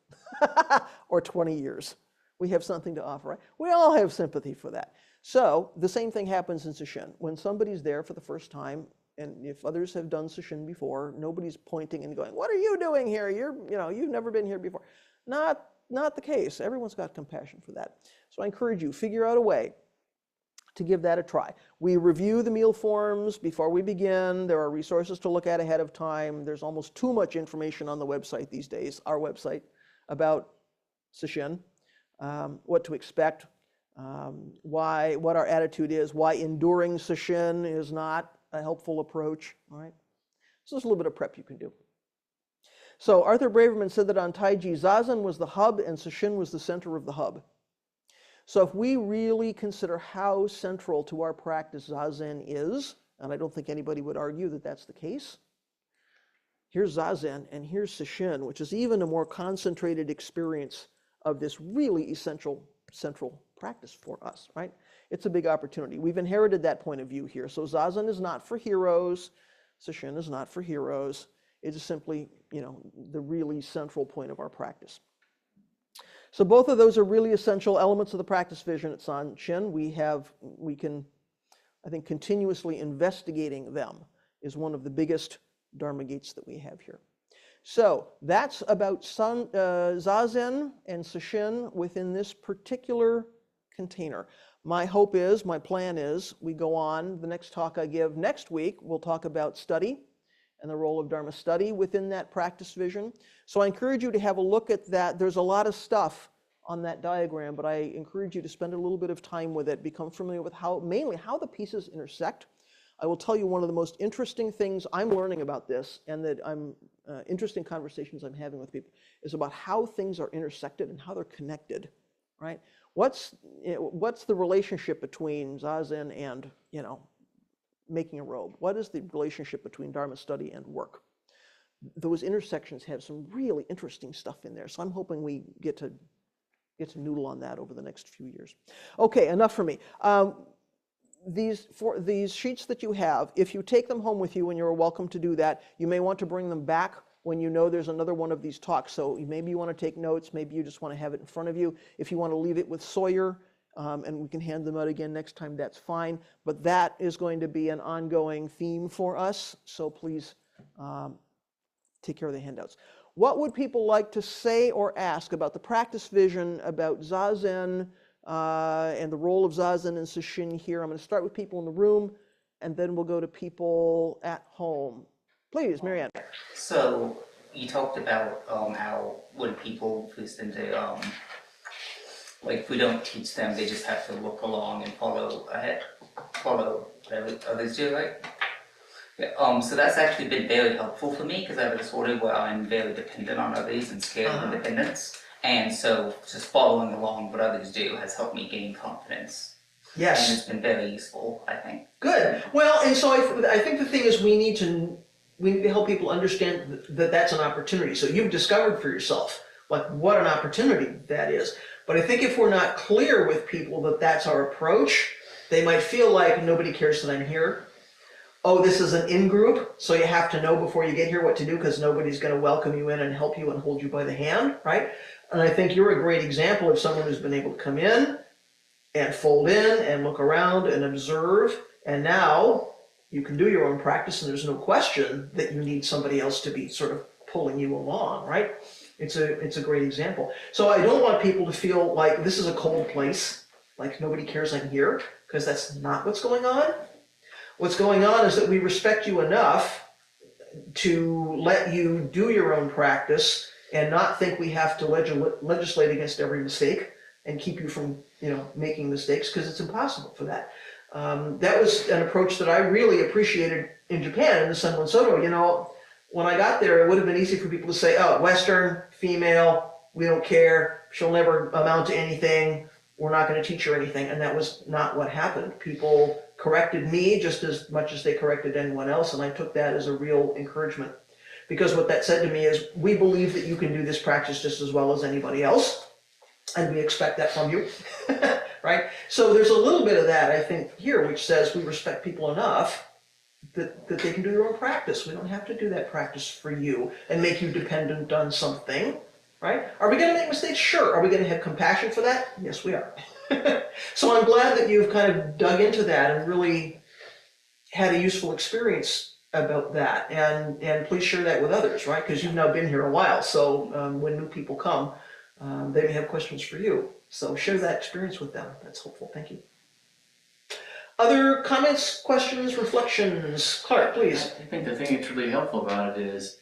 or 20 years. We have something to offer, right? We all have sympathy for that. So the same thing happens in sesshin. When somebody's there for the first time, and if others have done sesshin before, nobody's pointing and going, "What are you doing here? You've never been here before." Not the case. Everyone's got compassion for that. So I encourage you, figure out a way to give that a try. We review the meal forms before we begin. There are resources to look at ahead of time. There's almost too much information on the website these days, our website, about sesshin, what to expect, what our attitude is, why enduring sesshin is not a helpful approach, all right? So there's a little bit of prep you can do. So Arthur Braverman said that on Taiji, zazen was the hub and sesshin was the center of the hub. So if we really consider how central to our practice zazen is, and I don't think anybody would argue that that's the case, here's zazen and here's sesshin, which is even a more concentrated experience of this really essential central practice for us, right? It's a big opportunity. We've inherited that point of view here. So zazen is not for heroes. Sesshin is not for heroes. It is simply, the really central point of our practice. So both of those are really essential elements of the practice vision at Sanshin. I think continuously investigating them is one of the biggest Dharma gates that we have here. So that's about zazen and sesshin within this particular container. My hope is, my plan is, we go on. The next talk I give next week, we'll talk about study and the role of Dharma study within that practice vision. So I encourage you to have a look at that. There's a lot of stuff on that diagram, but I encourage you to spend a little bit of time with it, become familiar with mainly how the pieces intersect. I will tell you one of the most interesting things I'm learning about this, and that interesting conversations I'm having with people, is about how things are intersected and how they're connected, right? What's the relationship between zazen and, making a robe? What is the relationship between Dharma study and work? Those intersections have some really interesting stuff in there, so I'm hoping we get to noodle on that over the next few years. Okay, enough for me. These sheets that you have, if you take them home with you, and you're welcome to do that, you may want to bring them back when you know there's another one of these talks. So maybe you want to take notes, maybe you just want to have it in front of you. If you want to leave it with Sawyer, and we can hand them out again next time, that's fine. But that is going to be an ongoing theme for us, so please take care of the handouts. What would people like to say or ask about the practice vision, about zazen, and the role of zazen and sesshin here? I'm going to start with people in the room, and then we'll go to people at home. Please, Marianne. So you talked about how when people twist into like if we don't teach them, they just have to look along and follow what others do, right? Yeah, so that's actually been very helpful for me because I have a disorder where I'm very dependent on others and scared of independence. And so just following along what others do has helped me gain confidence. Yes. And it's been very useful, I think. Good. Well, and so I think the thing is we need to help people understand that that's an opportunity. So you've discovered for yourself, like, what an opportunity that is. But I think if we're not clear with people that that's our approach, they might feel like nobody cares that I'm here. Oh, this is an in-group, so you have to know before you get here what to do because nobody's going to welcome you in and help you and hold you by the hand, right? And I think you're a great example of someone who's been able to come in and fold in and look around and observe, and now you can do your own practice and there's no question that you need somebody else to be sort of pulling you along, right? It's a great example. So I don't want people to feel like this is a cold place, like nobody cares I'm here, because that's not what's going on. What's going on is that we respect you enough to let you do your own practice and not think we have to legislate against every mistake and keep you from, making mistakes, because it's impossible for that. That was an approach that I really appreciated in Japan, in the Senbon Soto. When I got there, it would have been easy for people to say, oh, Western, female, we don't care, she'll never amount to anything, we're not going to teach her anything. And that was not what happened. People corrected me just as much as they corrected anyone else, and I took that as a real encouragement. Because what that said to me is, we believe that you can do this practice just as well as anybody else, and we expect that from you, right? So there's a little bit of that, I think, here, which says we respect people enough that they can do their own practice. We don't have to do that practice for you and make you dependent on something, right? Are we going to make mistakes? Sure. Are we going to have compassion for that? Yes, we are. So I'm glad that you've kind of dug into that and really had a useful experience about that. And please share that with others, right? Because you've now been here a while. So when new people come, they may have questions for you. So share that experience with them. That's helpful. Thank you. Other comments, questions, reflections? Clark, please. I think the thing that's really helpful about it is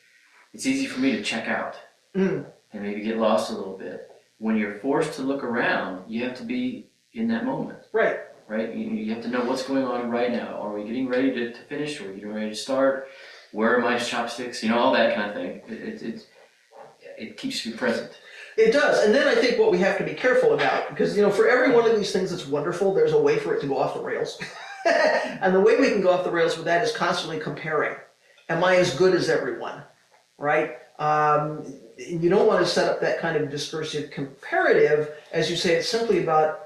it's easy for me to check out and maybe get lost a little bit. When you're forced to look around, you have to be in that moment. Right. Right? You have to know what's going on right now. Are we getting ready to finish? Are we getting ready to start? Where are my chopsticks? All that kind of thing. It keeps you present. It does. And then I think what we have to be careful about, because, for every one of these things that's wonderful, there's a way for it to go off the rails. And the way we can go off the rails with that is constantly comparing. Am I as good as everyone? Right? You don't want to set up that kind of discursive comparative. As you say, it's simply about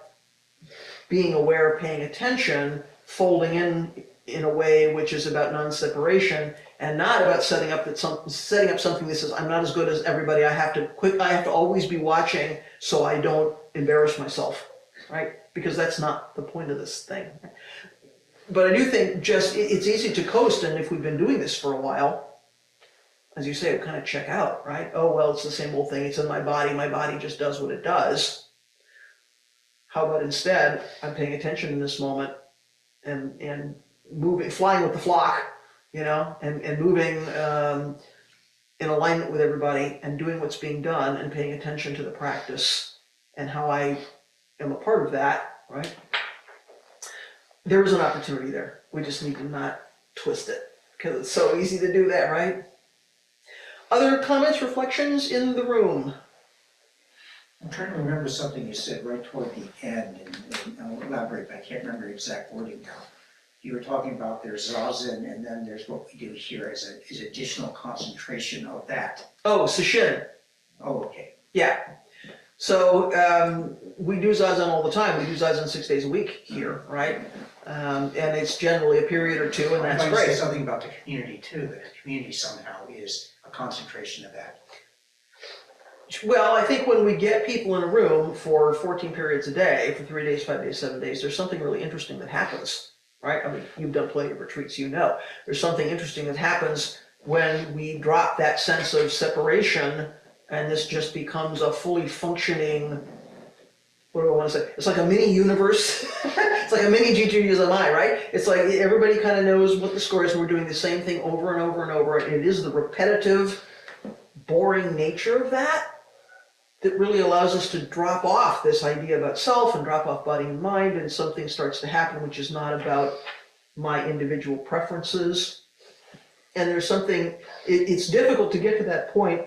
being aware, paying attention, folding in a way which is about non-separation, and not about setting up something that says I'm not as good as everybody. I have to always be watching so I don't embarrass myself, right? Because that's not the point of this thing. But I do think it's easy to coast, and if we've been doing this for a while, as you say, kind of check out, right? Oh, well, it's the same old thing. It's in my body just does what it does. How about instead, I'm paying attention in this moment and moving, flying with the flock, and moving in alignment with everybody and doing what's being done and paying attention to the practice and how I am a part of that, right? There is an opportunity there. We just need to not twist it because it's so easy to do that, right? Other comments, reflections in the room? I'm trying to remember something you said right toward the end, and I'll elaborate, but I can't remember exact wording now. You were talking about there's zazen, and then there's what we do here is additional concentration of that. Oh, sesshin. Oh, okay. Yeah. So we do zazen all the time. We do zazen 6 days a week here, right? And it's generally a period or two, and that's I great. say something about the community too, that the community somehow is a concentration of that. Well, I think when we get people in a room for 14 periods a day, for 3 days, 5 days, 7 days, there's something really interesting that happens, right? I mean, you've done plenty of retreats, There's something interesting that happens when we drop that sense of separation and this just becomes a fully functioning, what do I want to say? It's like a mini universe. It's like a mini G2USMI, right? It's like everybody kind of knows what the score is and we're doing the same thing over and over and over. And it is the repetitive, boring nature of that really allows us to drop off this idea about self and drop off body and mind, and something starts to happen which is not about my individual preferences. And there's something, it's difficult to get to that point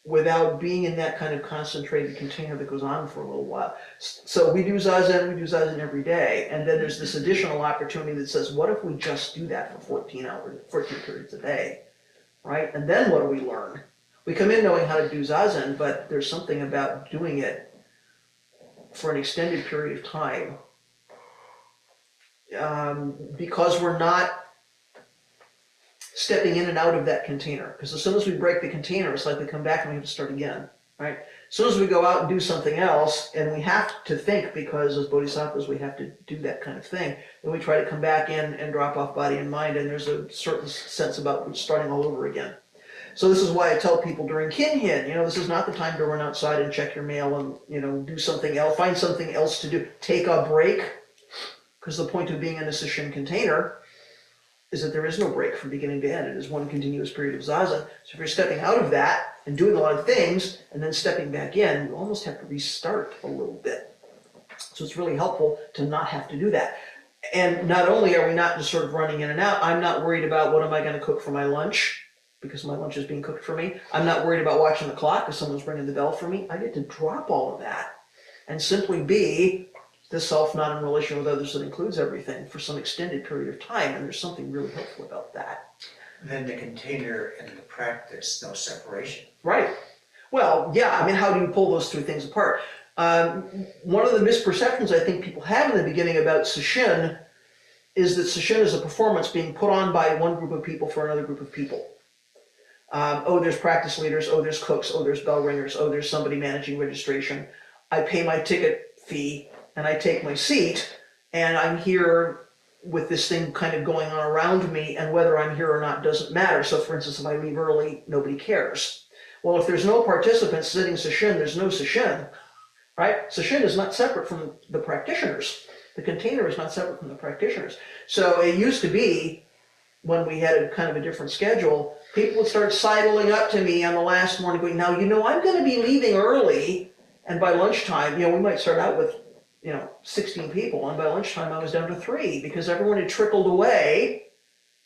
without being in that kind of concentrated container that goes on for a little while. So we do zazen every day, and then there's this additional opportunity that says, what if we just do that for 14 periods a day, right? And then what do we learn? We come in knowing how to do zazen, but there's something about doing it for an extended period of time, because we're not stepping in and out of that container. Because as soon as we break the container, it's like we come back and we have to start again, right? As soon as we go out and do something else, and we have to think, because as bodhisattvas we have to do that kind of thing, then we try to come back in and drop off body and mind, and there's a certain sense about starting all over again. So this is why I tell people during kinhin, this is not the time to run outside and check your mail and, do something else, find something else to do. Take a break, because the point of being in a sesshin container is that there is no break from beginning to end. It is one continuous period of zazen. So if you're stepping out of that and doing a lot of things and then stepping back in, you almost have to restart a little bit. So it's really helpful to not have to do that. And not only are we not just sort of running in and out, I'm not worried about what am I going to cook for my lunch, because my lunch is being cooked for me. I'm not worried about watching the clock because someone's ringing the bell for me. I get to drop all of that and simply be the self not in relation with others that includes everything for some extended period of time, and there's something really helpful about that. Then the container and the practice, no separation. Right. Well, yeah, how do you pull those two things apart? One of the misperceptions I think people have in the beginning about sesshin is that sesshin is a performance being put on by one group of people for another group of people. There's practice leaders, there's cooks, there's bell ringers, there's somebody managing registration. I pay my ticket fee and I take my seat and I'm here with this thing kind of going on around me, and whether I'm here or not doesn't matter. So for instance, if I leave early, nobody cares. Well, if there's no participants sitting sesshin, there's no sesshin, right? Sesshin is not separate from the practitioners. The container is not separate from the practitioners. So it used to be, when we had a kind of a different schedule, people would start sidling up to me on the last morning going, now, I'm going to be leaving early, and by lunchtime, we might start out with, 16 people, and by lunchtime I was down to 3, because everyone had trickled away,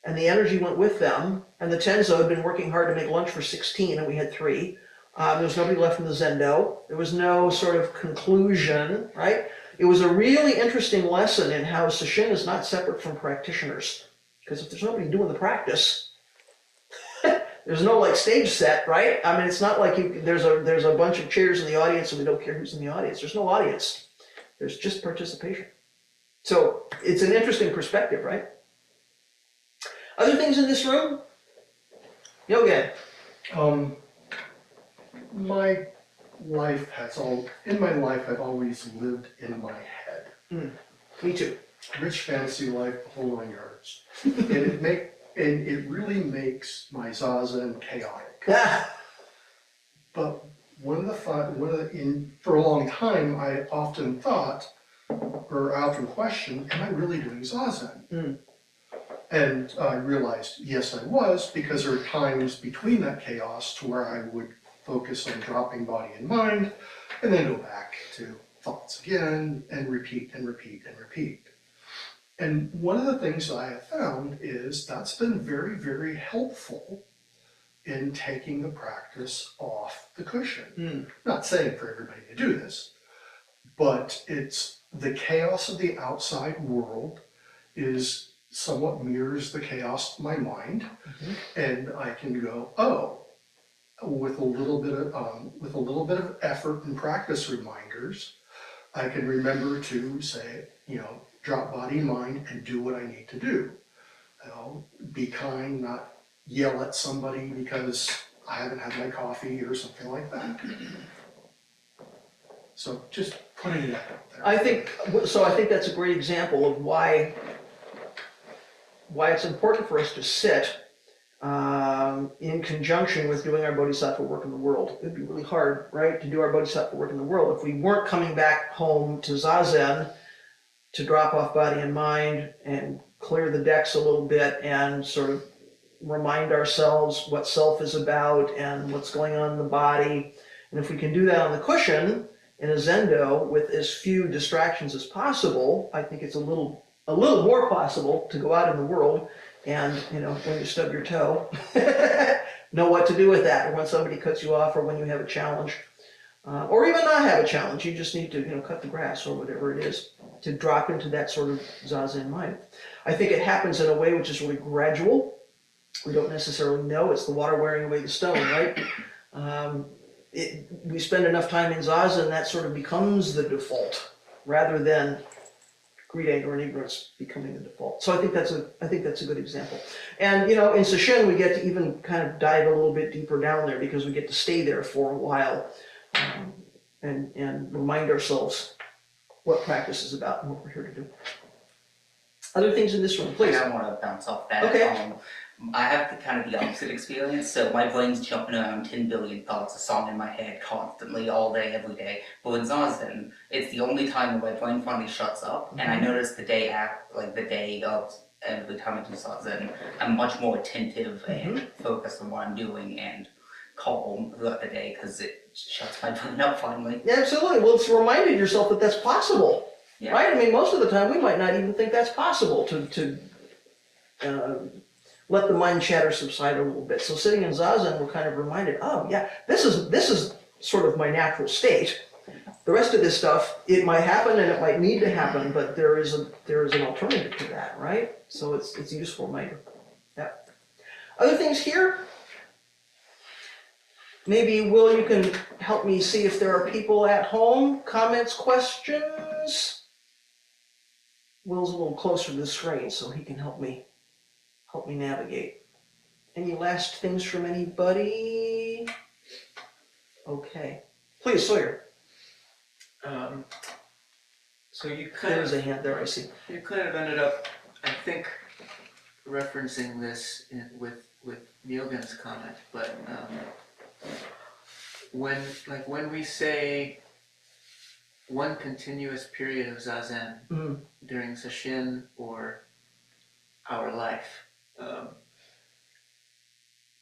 and the energy went with them, and the Tenzo had been working hard to make lunch for 16, and we had 3. There was nobody left in the Zendo. There was no sort of conclusion, right? It was a really interesting lesson in how sesshin is not separate from practitioners. Because if there's nobody doing the practice, there's no stage set, right? It's not like there's a bunch of chairs in the audience and we don't care who's in the audience. There's no audience. There's just participation. So it's an interesting perspective, right? Other things in this room? Yoga. My life in my life I've always lived in my head. Me too. Rich fantasy life, the whole 9 yards. And it really makes my zazen chaotic. But for a long time, I often thought, or I often questioned, am I really doing zazen? And I realized, yes, I was, because there were times between that chaos to where I would focus on dropping body and mind, and then go back to thoughts again, and repeat and repeat and repeat. And one of the things that I have found is that's been very, very helpful in taking the practice off the cushion. Not saying for everybody to do this, but it's the chaos of the outside world is somewhat mirrors the chaos of my mind, and I can go, with a little bit of effort and practice reminders, I can remember to say, drop body and mind and do what I need to do. Be kind, not yell at somebody because I haven't had my coffee or something like that. So just putting that out there. I think that's a great example of why it's important for us to sit in conjunction with doing our bodhisattva work in the world. It'd be really hard, right, to do our bodhisattva work in the world if we weren't coming back home to zazen to drop off body and mind and clear the decks a little bit and sort of remind ourselves what self is about and what's going on in the body. And if we can do that on the cushion in a zendo with as few distractions as possible, I think it's a little more possible to go out in the world and, when you stub your toe, know what to do with that, or when somebody cuts you off, or when you have a challenge. Or even not have a challenge, you just need to, cut the grass or whatever it is, to drop into that sort of zazen mind. I think it happens in a way which is really gradual. We don't necessarily know, it's the water wearing away the stone, right? We spend enough time in zazen, that sort of becomes the default, rather than greed, anger, and ignorance becoming the default. So I think that's a good example. And in sesshin, we get to even kind of dive a little bit deeper down there, because we get to stay there for a while, and remind ourselves what practice is about and what we're here to do. Other things in this room, please. I want to bounce off that. Okay. I have the opposite experience, so my brain's jumping around 10 billion thoughts, a song in my head constantly, all day, every day. But in zazen, it's the only time where my brain finally shuts up, and I notice the day of every time I do zazen, I'm much more attentive and focused on what I'm doing and calm throughout the day, because it shuts my brain up finally. Yeah, absolutely. Well, it's reminded yourself that that's possible, Yeah. right? I mean, most of the time we might not even think that's possible to let the mind chatter subside a little bit. So sitting in zazen, we're kind of reminded, oh yeah, this is sort of my natural state. The rest of this stuff, it might happen and it might need to happen, but there is an alternative to that, right? So it's a useful reminder. Yeah. Other things here? Maybe, Will, you can help me see if there are people at home, comments, questions? Will's a little closer to the screen, so he can help me navigate. Any last things from anybody? Okay. Please, Sawyer. So you kind There's of a hand there, I see. ended up, I think, referencing this with Nyogen's comment, but when we say one continuous period of zazen during sesshin or our life,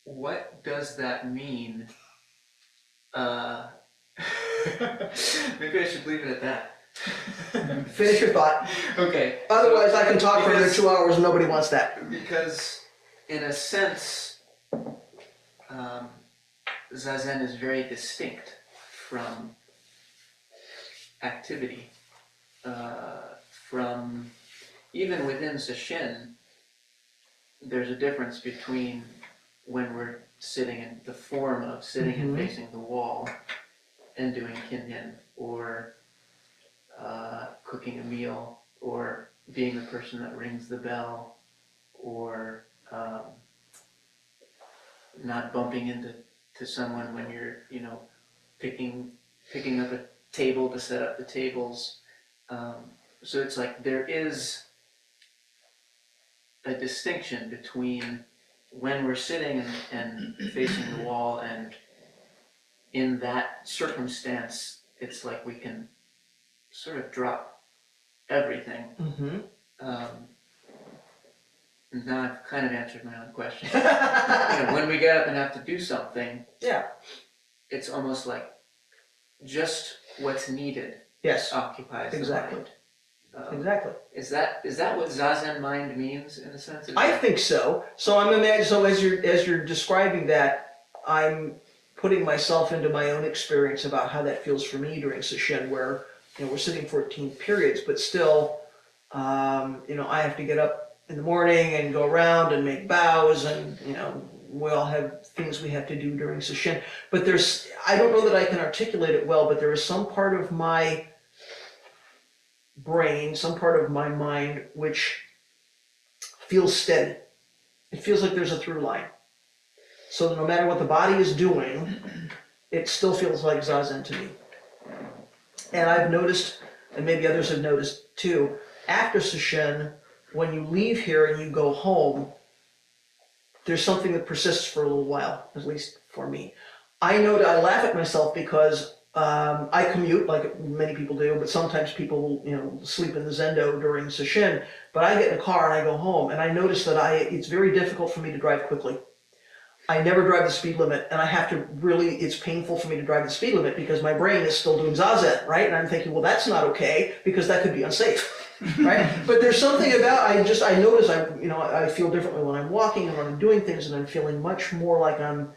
what does that mean? Maybe I should leave it at that. Finish your thought. Okay. Otherwise, I can talk for another because- 2 hours and nobody wants that. Because, in a sense, zazen is very distinct from activity. From even within sesshin, there's a difference between when we're sitting in the form of sitting and facing the wall and doing kinhin, or cooking a meal, or being the person that rings the bell, or not bumping into someone when you're, picking up a table to set up the tables. So it's like there is a distinction between when we're sitting and facing the wall, and in that circumstance, it's like we can sort of drop everything. Now I've kind of answered my own question. When we get up and have to do something, Yeah. it's almost like just what's needed Yes. occupies Exactly. the mind. Exactly. Is that what zazen mind means in a sense? I think so. So I'm imagining. So as you're describing that, I'm putting myself into my own experience about how that feels for me during sesshin, where we're sitting 14 periods, but still, I have to get up in the morning and go around and make bows, and we all have things we have to do during sesshin. But I don't know that I can articulate it well, but there is some part of my brain, some part of my mind, which feels steady. It feels like there's a through line. So no matter what the body is doing, it still feels like zazen to me. And I've noticed, and maybe others have noticed too, after sesshin, when you leave here and you go home, there's something that persists for a little while, at least for me. I laugh at myself because I commute like many people do, but sometimes people sleep in the zendo during sesshin. But I get in a car and I go home, and I notice that it's very difficult for me to drive quickly. I never drive the speed limit, and I have to really, it's painful for me to drive the speed limit because my brain is still doing zazen, right? And I'm thinking, well, that's not okay because that could be unsafe, right? But there's something about, I notice I feel differently when I'm walking and when I'm doing things, and I'm feeling much more like I'm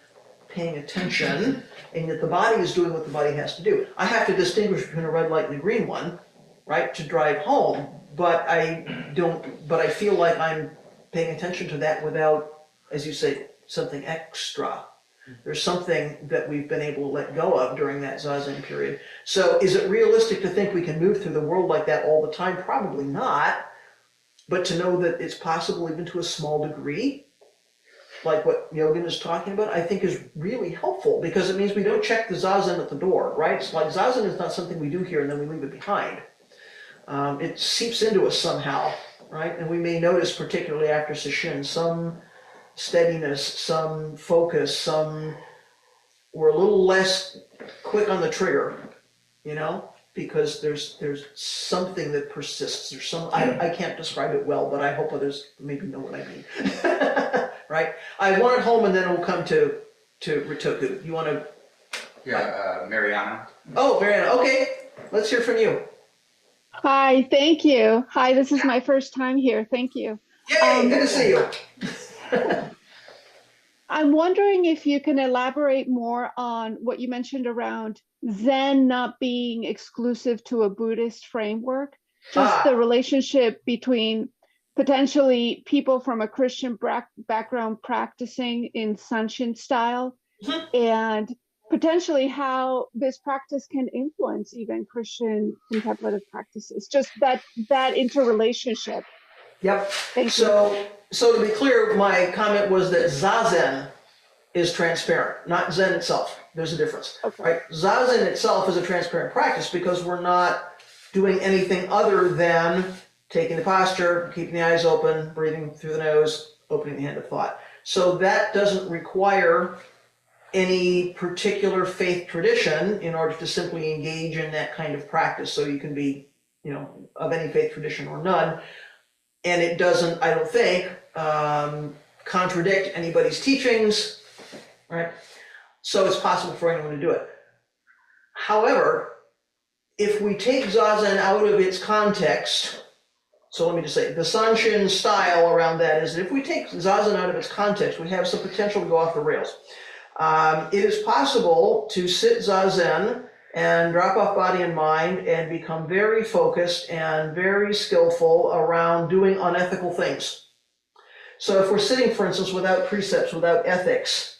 paying attention, and that the body is doing what the body has to do. I have to distinguish between a red light and a green one, right, to drive home, but I feel like I'm paying attention to that without, as you say, something extra. There's something that we've been able to let go of during that zazen period. So is it realistic to think we can move through the world like that all the time? Probably not. But to know that it's possible even to a small degree, like what Yogan is talking about, I think is really helpful, because it means we don't check the zazen at the door, right? It's like zazen is not something we do here and then we leave it behind. It seeps into us somehow, right? And we may notice, particularly after sesshin, some steadiness, some focus, we're a little less quick on the trigger, because there's something that persists. There's I can't describe it well, but I hope others maybe know what I mean. Right? I have one at home, and then we'll come to Ritoku. You want to? Yeah, Mariana. Oh, Mariana. Okay, let's hear from you. Hi, thank you. Hi, this is my first time here. Thank you. Yay, good to see you. I'm wondering if you can elaborate more on what you mentioned around Zen not being exclusive to a Buddhist framework, just the relationship between potentially people from a Christian background practicing in Sanshin style, and potentially how this practice can influence even Christian contemplative practices, just that interrelationship. Yep. Thank So to be clear, my comment was that zazen is transparent, not Zen itself. There's a difference, right? Zazen itself is a transparent practice because we're not doing anything other than taking the posture, keeping the eyes open, breathing through the nose, opening the hand of thought. So that doesn't require any particular faith tradition in order to simply engage in that kind of practice. So you can be, of any faith tradition or none. And it doesn't, I don't think, contradict anybody's teachings, right? So it's possible for anyone to do it. However, if we take zazen out of its context, so let me just say, the Sanshin style around that is that if we take zazen out of its context, we have some potential to go off the rails. It is possible to sit zazen and drop off body and mind and become very focused and very skillful around doing unethical things. So if we're sitting, for instance, without precepts, without ethics,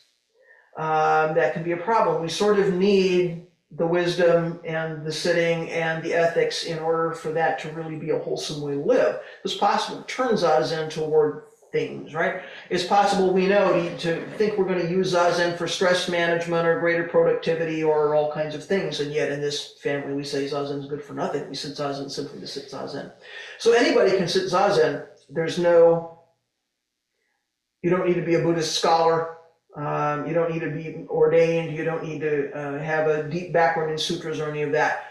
that can be a problem. We sort of need the wisdom and the sitting and the ethics in order for that to really be a wholesome way to live. It's possible to turn zazen toward things, right? It's possible, we know, to think we're going to use zazen for stress management or greater productivity or all kinds of things, and yet in this family we say zazen is good for nothing. We sit zazen simply to sit zazen. So anybody can sit zazen. You don't need to be a Buddhist scholar. You don't need to be ordained. You don't need to have a deep background in sutras or any of that.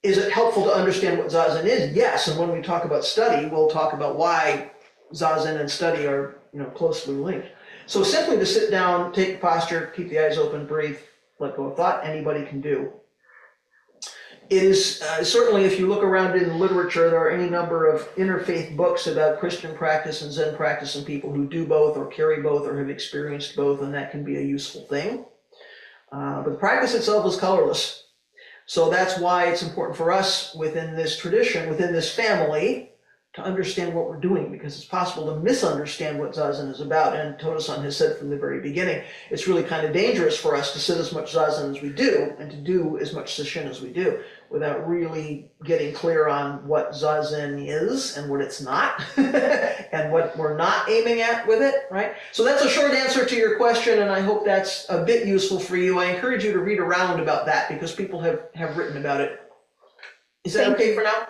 Is it helpful to understand what zazen is? Yes, and when we talk about study, we'll talk about why zazen and study are, closely linked. So simply to sit down, take the posture, keep the eyes open, breathe, let go of thought, anybody can do. It is certainly, if you look around in literature, there are any number of interfaith books about Christian practice and Zen practice and people who do both or carry both or have experienced both, and that can be a useful thing. But the practice itself is colorless. So that's why it's important for us within this tradition, within this family, to understand what we're doing, because it's possible to misunderstand what zazen is about. And Todo-san has said from the very beginning, it's really kind of dangerous for us to sit as much zazen as we do and to do as much sesshin as we do without really getting clear on what zazen is and what it's not and what we're not aiming at with it, right? So that's a short answer to your question, and I hope that's a bit useful for you. I encourage you to read around about that because people have written about it. Is that okay for now?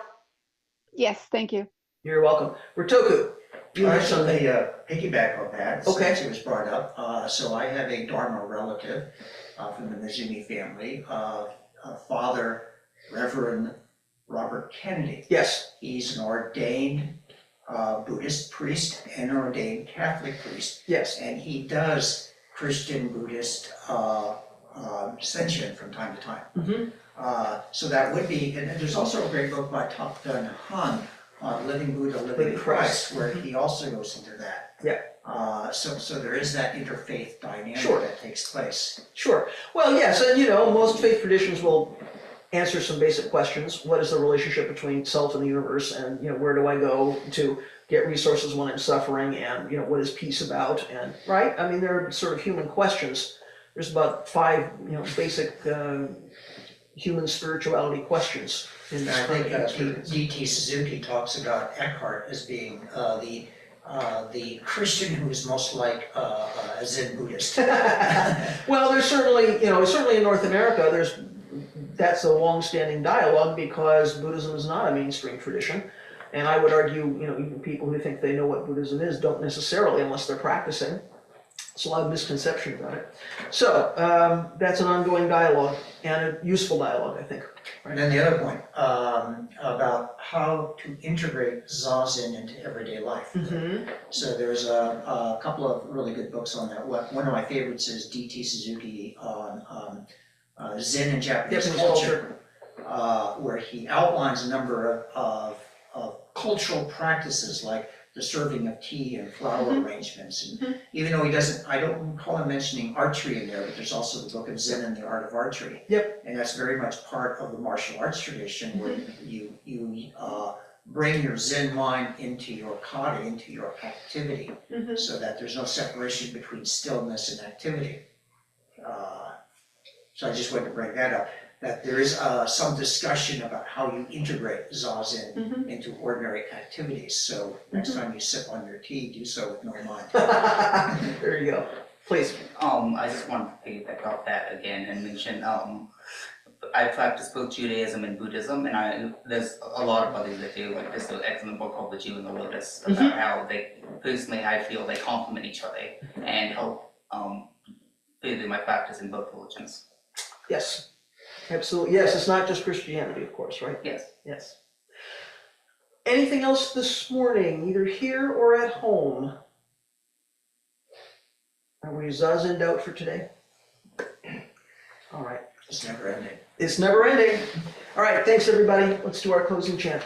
Yes, thank you. You're welcome. Ritoku, you have So something. piggyback on that, Okay. since it was brought up. So I have a Dharma relative from the Mizumi family, Father Reverend Robert Kennedy. Yes. He's an ordained Buddhist priest and an ordained Catholic priest. Yes. And he does Christian, Buddhist, Senshin from time to time. Mhm. So that would be, and there's also a great book by Topdun Han, Living Buddha, Living Christ, where he also goes into that. Yeah. So there is that interfaith dynamic Sure. that takes place. Sure. Well, yes, and most faith traditions will answer some basic questions. What is the relationship between self and the universe? And, where do I go to get resources when I'm suffering? And, what is peace about? And, right? I mean, they're sort of human questions. There's about 5, basic human spirituality questions in And this I think context. D.T. Suzuki talks about Eckhart as being the Christian who is most like a Zen Buddhist. Well, there's certainly, certainly in North America, that's a long-standing dialogue because Buddhism is not a mainstream tradition. And I would argue, even people who think they know what Buddhism is don't necessarily unless they're practicing. There's a lot of misconception about it. So that's an ongoing dialogue and a useful dialogue, I think. And then the other point about how to integrate zazen into everyday life. Mm-hmm. So there's a couple of really good books on that. One of my favorites is D.T. Suzuki on Zen and Japanese culture, where he outlines a number of cultural practices like the serving of tea and flower arrangements. And even though he doesn't, I don't recall him mentioning archery in there, but there's also the book of Zen and the Art of Archery. Yep. And that's very much part of the martial arts tradition where you bring your Zen mind into your kata, into your activity, so that there's no separation between stillness and activity. So I just wanted to bring that up, that there is some discussion about how you integrate zazen into ordinary activities. So next time you sip on your tea, do so with no mind. There you go. Please. I just want to piggyback off that again and mention, I practice both Judaism and Buddhism, and there's a lot of others that do, like there's an excellent book called The Jew and the Lotus, about how personally I feel they complement each other and help further my practice in both religions. Yes. Absolutely. Yes, it's not just Christianity, of course, right? Yes. Yes. Anything else this morning, either here or at home? Are we zazened out for today? All right. It's never ending. It's never ending. All right, thanks everybody. Let's do our closing chant.